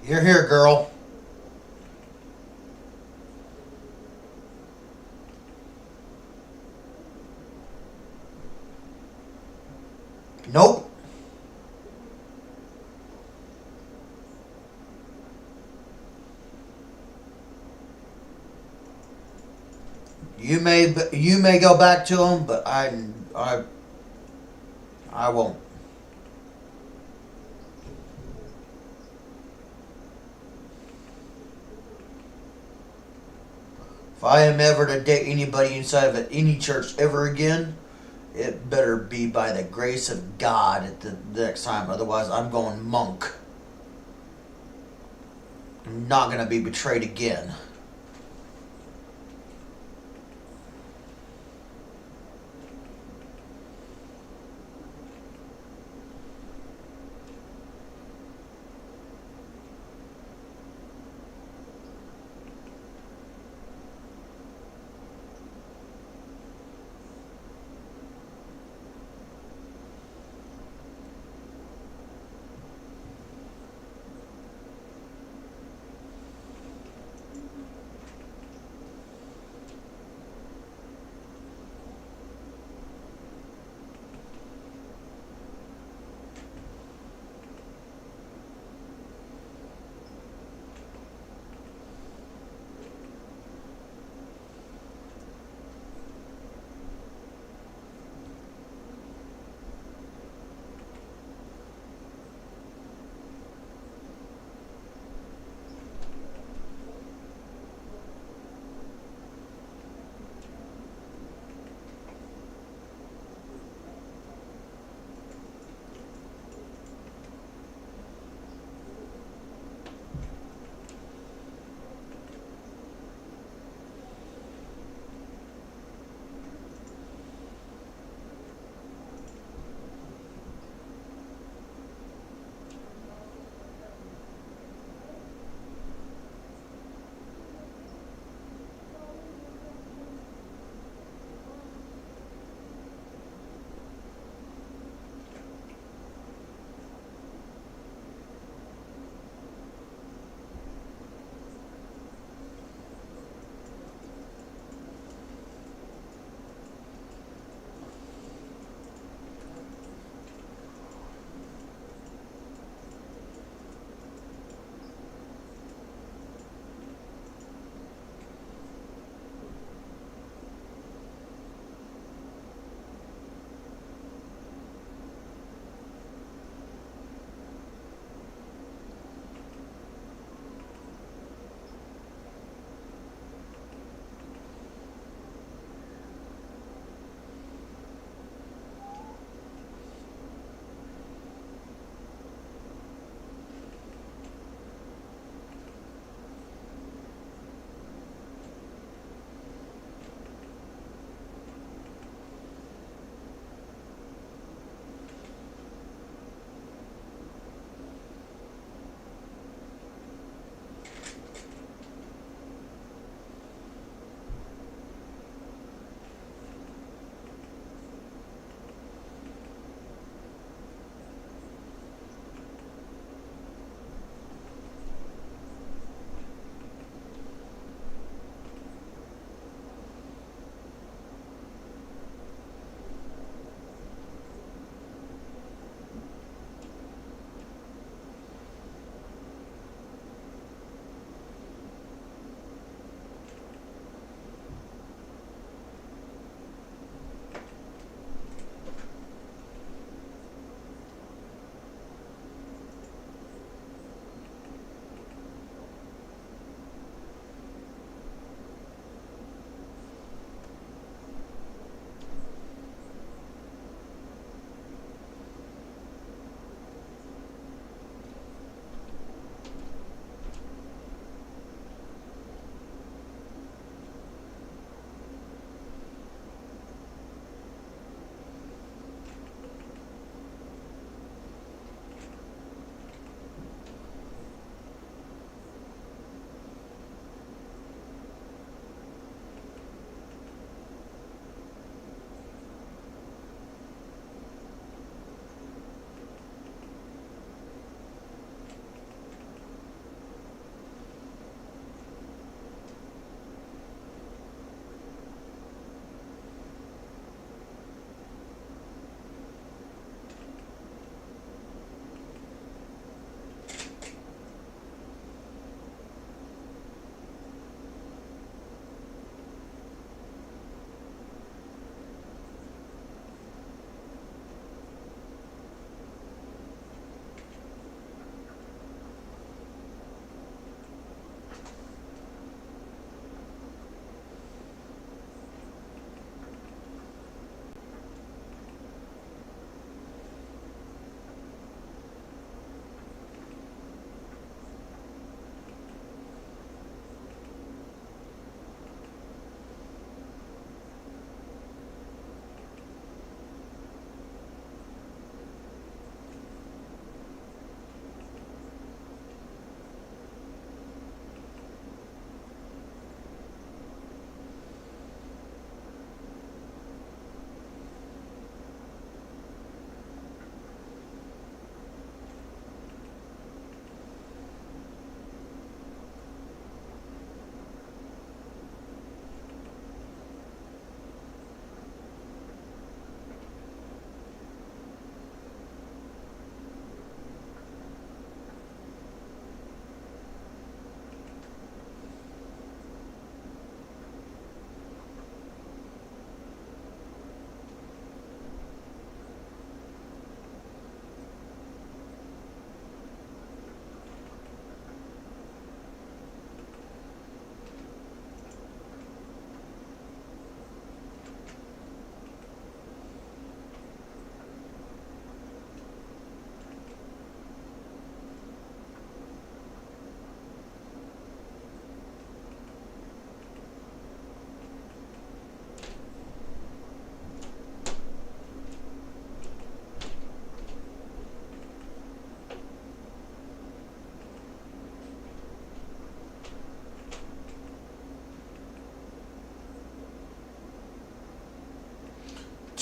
You're here, girl. Nope. You may go back to him, but I won't. If I am ever to date anybody inside of any church ever again, it better be by the grace of God at the next time. Otherwise, I'm going monk. I'm not going to be betrayed again.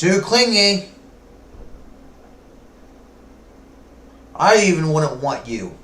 Too clingy. I even wouldn't want you.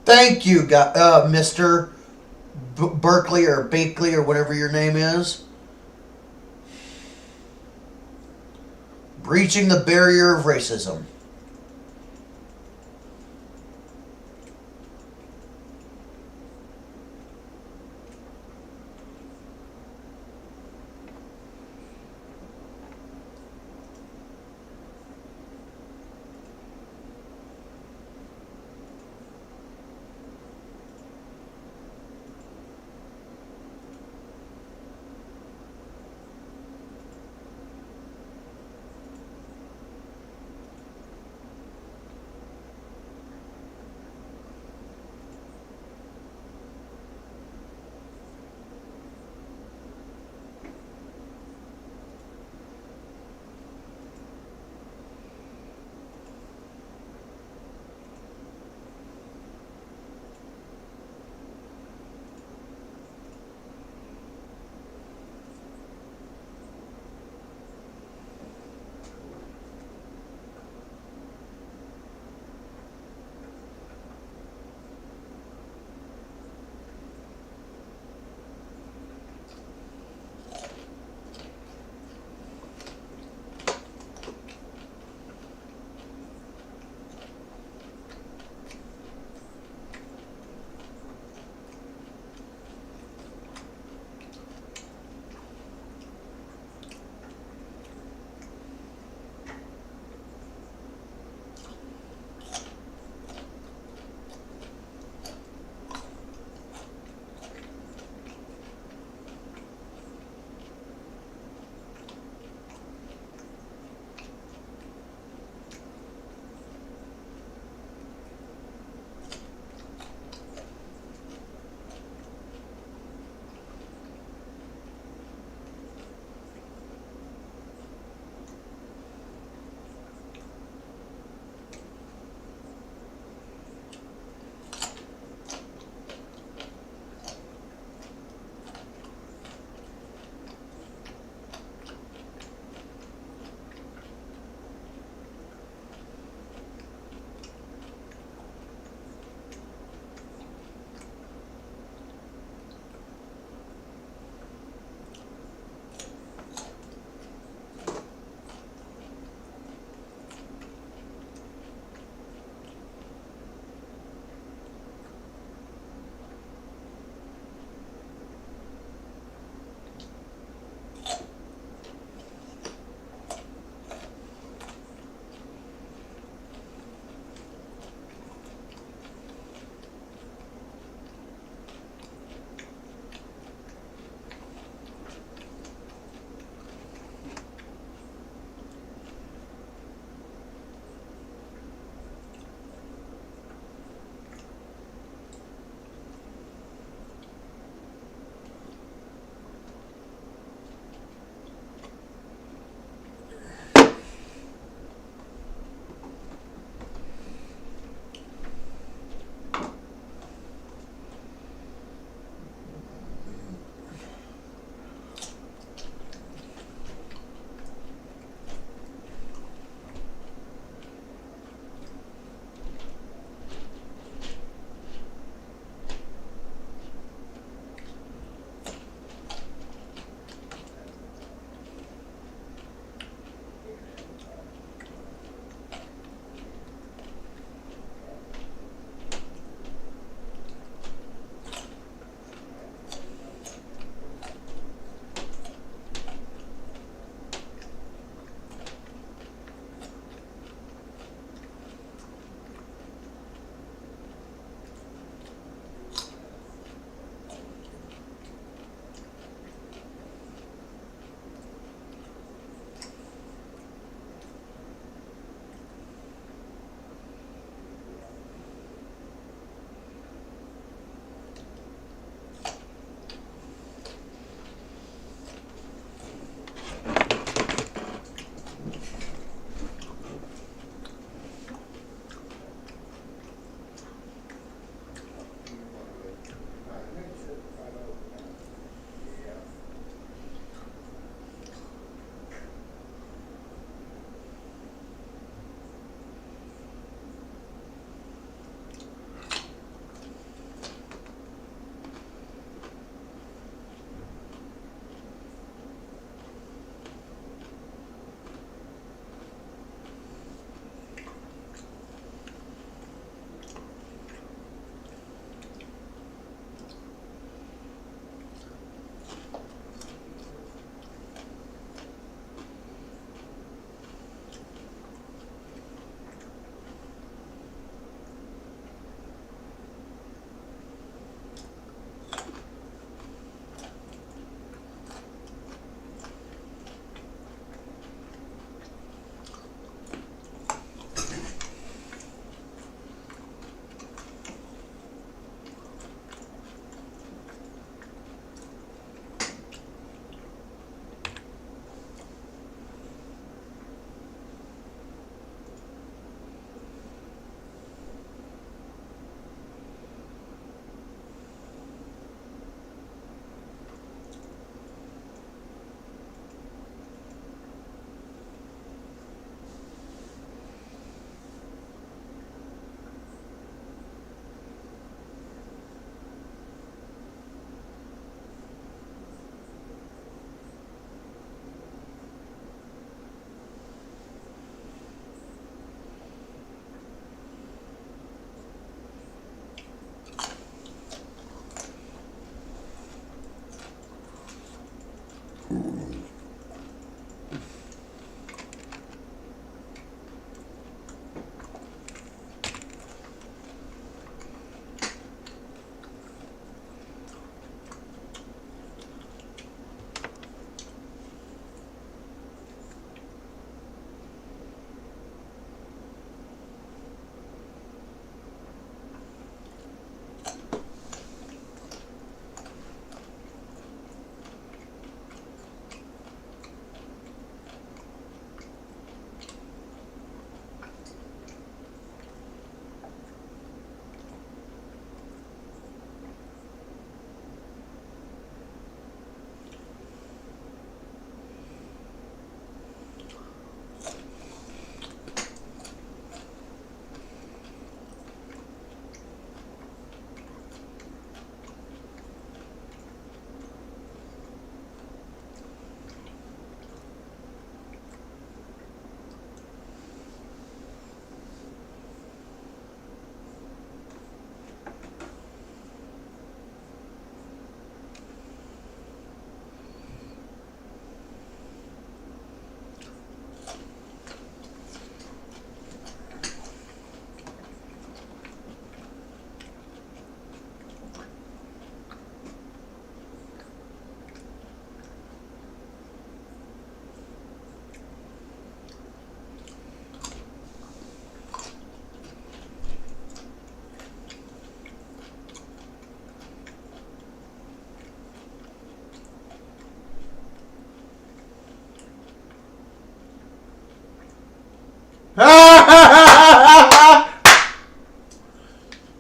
Thank you, Mr. Berkeley or Bakley or whatever your name is. Breaching the barrier of racism.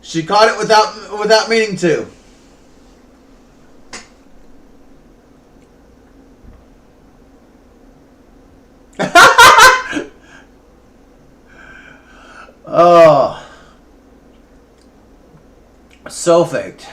She caught it without meaning to. Oh, so faked.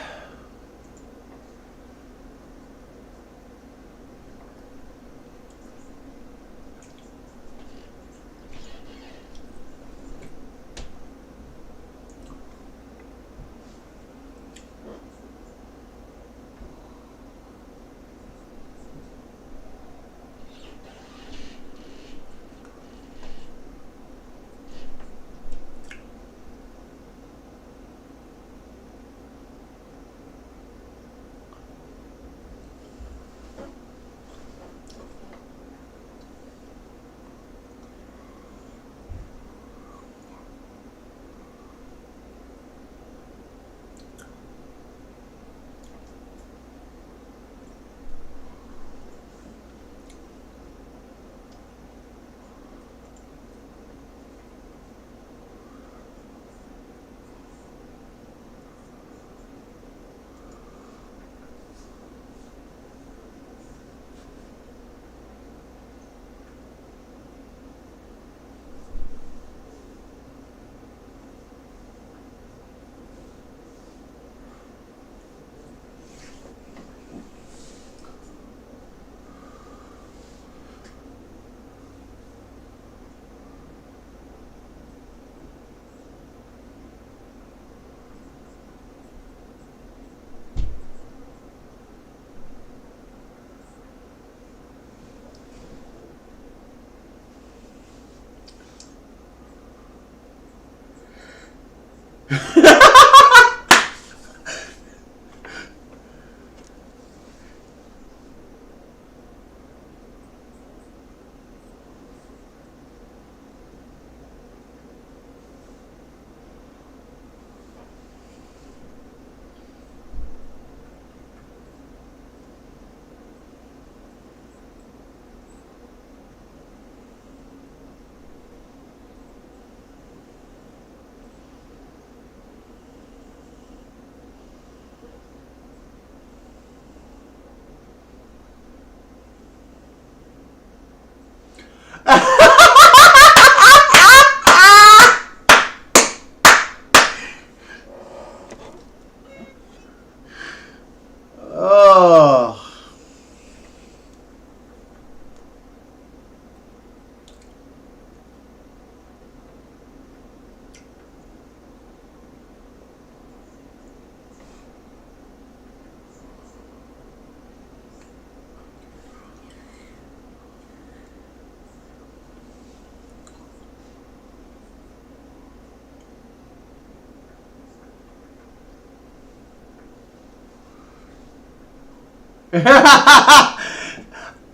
Oh.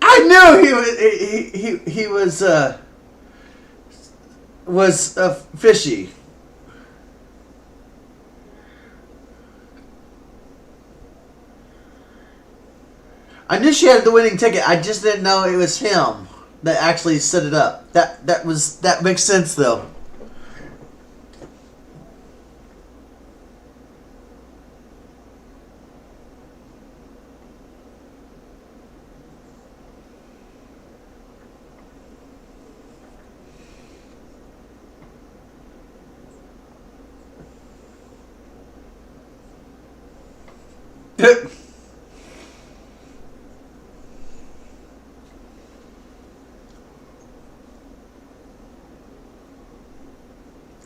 I knew he was fishy. I knew she had the winning ticket. I just didn't know it was him that actually set it up. That makes sense though.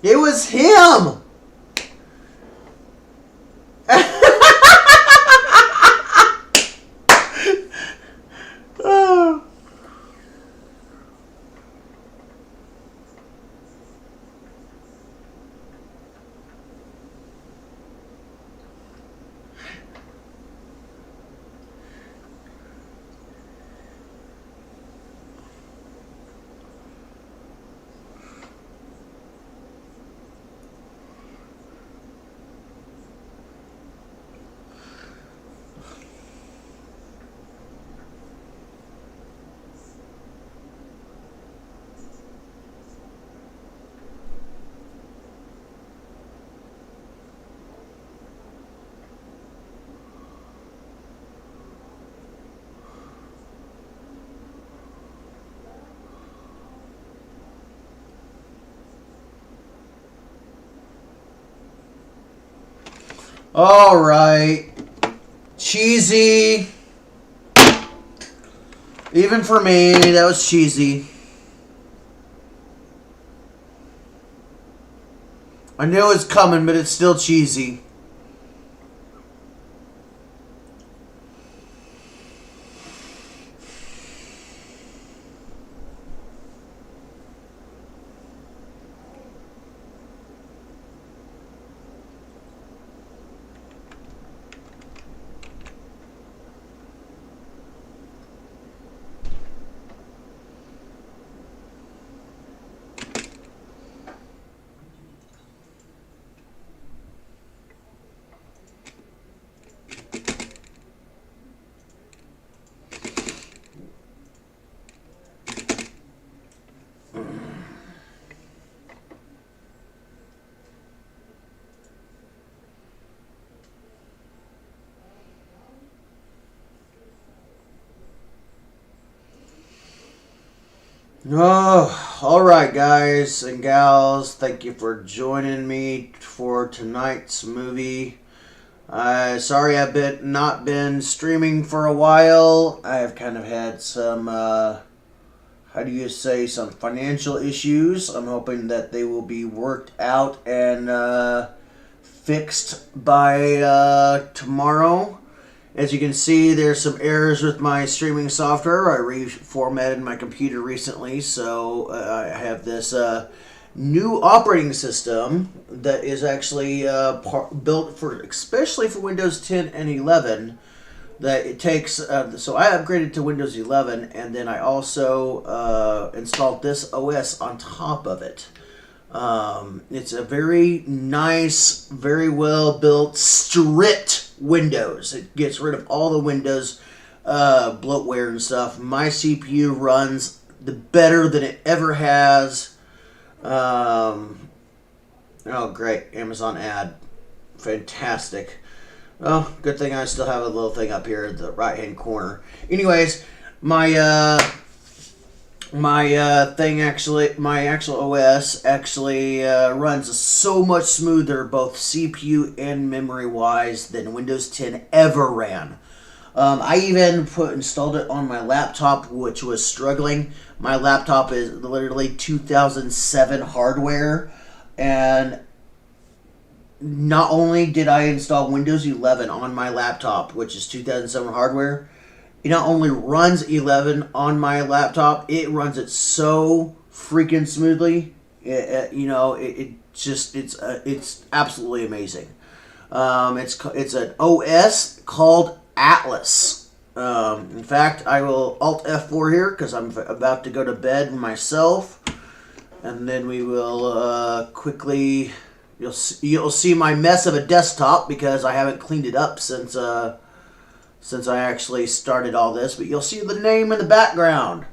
It was him. Oh. All right. Cheesy. Even for me, that was cheesy. I knew it was coming, but it's still cheesy. Oh, all right, guys and gals. Thank you for joining me for tonight's movie. Sorry I've not been streaming for a while. I've kind of had some, how do you say, some financial issues. I'm hoping that they will be worked out and fixed by tomorrow. As you can see, there's some errors with my streaming software. I reformatted my computer recently, so I have this new operating system that is actually built for, especially for Windows 10 and 11. That it takes. So I upgraded to Windows 11, and then I also installed this OS on top of it. It's a very nice, very well built, stripped Windows. It gets rid of all the Windows bloatware and stuff. My CPU runs better than it ever has. Oh, great. Amazon ad. Fantastic. Oh, good thing I still have a little thing up here at the right-hand corner. Anyways, my actual OS actually runs so much smoother, both CPU and memory-wise, than Windows 10 ever ran. I even installed it on my laptop, which was struggling. My laptop is literally 2007 hardware, and not only did I install Windows 11 on my laptop, which is 2007 hardware, it not only runs 11 on my laptop, it runs it so freaking smoothly. It's absolutely amazing. It's an OS called Atlas. In fact, I will Alt F4 here because I'm about to go to bed myself, and then we will quickly. You'll see my mess of a desktop because I haven't cleaned it up since I actually started all this. But you'll see the name in the background.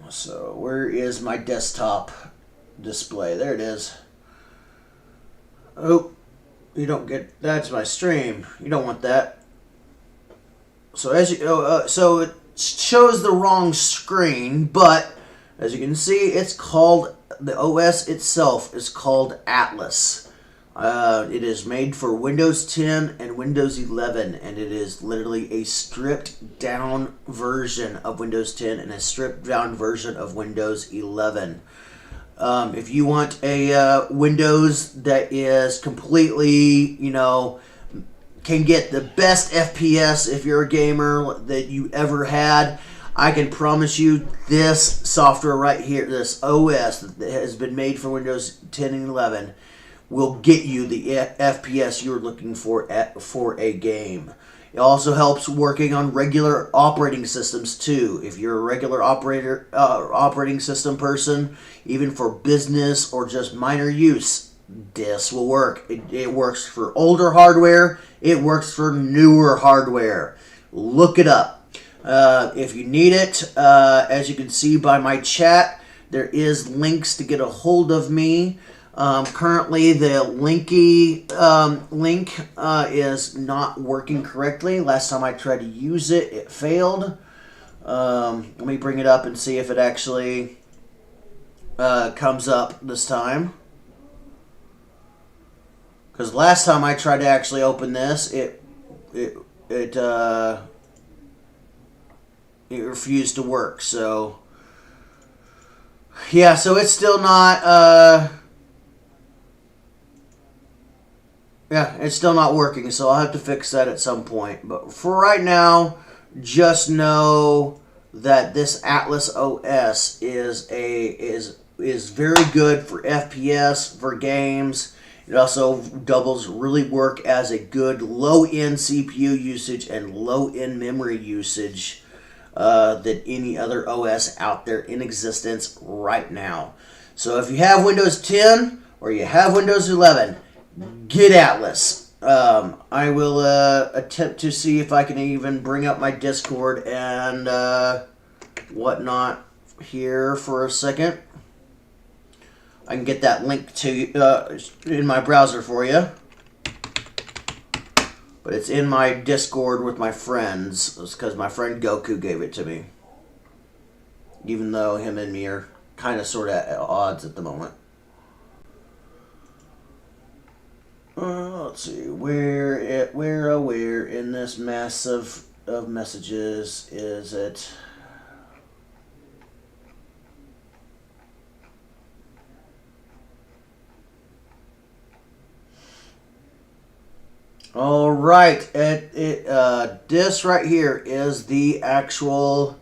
So where is my desktop display? There it is. Oh, you don't get. That's my stream. You don't want that. So so it shows the wrong screen, but as you can see, it's called, the OS itself is called Atlas. It is made for Windows 10 and Windows 11, and it is literally a stripped down version of Windows 10 and a stripped down version of Windows 11. If you want a Windows that is completely, can get the best FPS if you're a gamer that you ever had, I can promise you this software right here, this OS that has been made for Windows 10 and 11, will get you the FPS you're looking for a game. It also helps working on regular operating systems too. If you're a regular operating system person, even for business or just minor use, this will work. It works for older hardware. It works for newer hardware. Look it up. If you need it, as you can see by my chat, there is links to get a hold of me. Currently, the Linky link is not working correctly. Last time I tried to use it, it failed. Let me bring it up and see if it actually comes up this time. Because last time I tried to actually open this, it refused to work. So yeah, so it's still not. Yeah, it's still not working. So I'll have to fix that at some point. But for right now, just know that this Atlas OS is very good for FPS, for games. It also doubles really work as a good low-end CPU usage and low-end memory usage than any other OS out there in existence right now. So if you have Windows 10 or you have Windows 11, get Atlas. I will attempt to see if I can even bring up my Discord and whatnot here for a second. I can get that link to in my browser for you. But it's in my Discord with my friends. It's because my friend Goku gave it to me. Even though him and me are kind of sort of at odds at the moment. Let's see. Where in this mess of messages is it? All right, this right here is the actual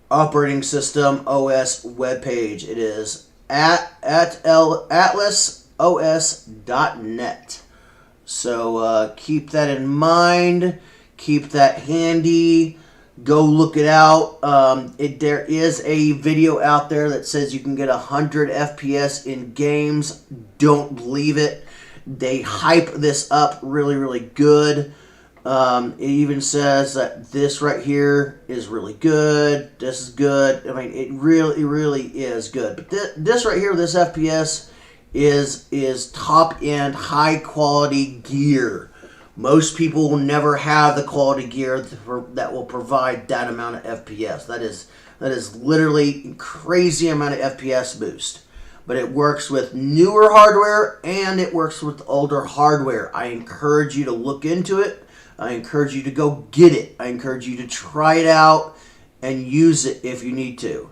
operating system OS webpage. It is at atlasos.net. So keep that in mind. Keep that handy. Go look it out. There is a video out there that says you can get 100 FPS in games. Don't believe it. They hype this up really, really good. It even says that this right here is really good. This is good. I mean, it really is good. But this right here, this FPS is top-end, high-quality gear. Most people will never have the quality gear that will provide that amount of FPS. That is literally a crazy amount of FPS boost. But it works with newer hardware and it works with older hardware. I encourage you to look into it. I encourage you to go get it. I encourage you to try it out and use it if you need to.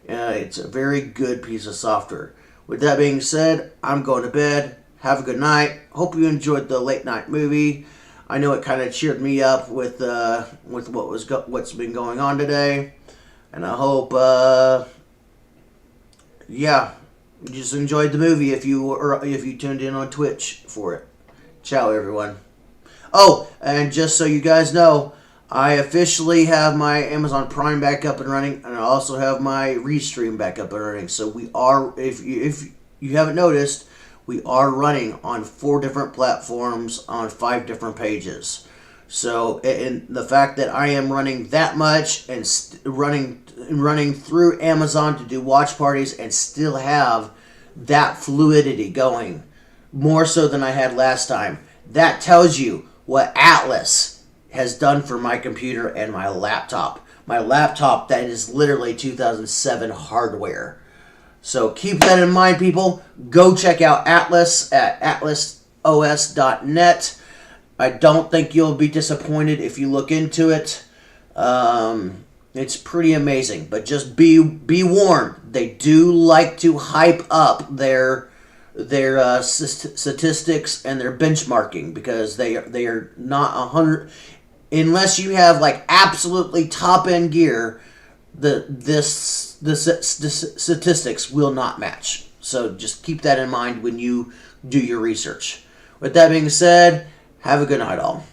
It's a very good piece of software. With that being said, I'm going to bed. Have a good night. Hope you enjoyed the late night movie. I know it kind of cheered me up with what's been going on today, and I hope you just enjoyed the movie if you tuned in on Twitch for it. Ciao, everyone. Oh, and just so you guys know, I officially have my Amazon Prime back up and running, and I also have my Restream back up and running. So we are, if you haven't noticed, we are running on 4 different platforms on 5 different pages. So, and the fact that I am running that much and running through Amazon to do watch parties and still have that fluidity going, more so than I had last time, that tells you what Atlas has done for my computer and my laptop. My laptop that is literally 2007 hardware. So keep that in mind, people. Go check out Atlas at atlasos.net. I don't think you'll be disappointed if you look into it. It's pretty amazing, but just be warned. They do like to hype up their statistics and their benchmarking because they are not 100 unless you have like absolutely top end gear. The statistics will not match. So just keep that in mind when you do your research. With that being said, have a good night, all.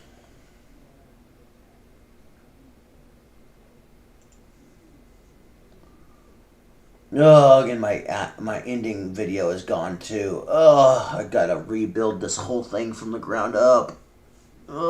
Oh, again, my ending video is gone too. Oh, I gotta rebuild this whole thing from the ground up. Oh.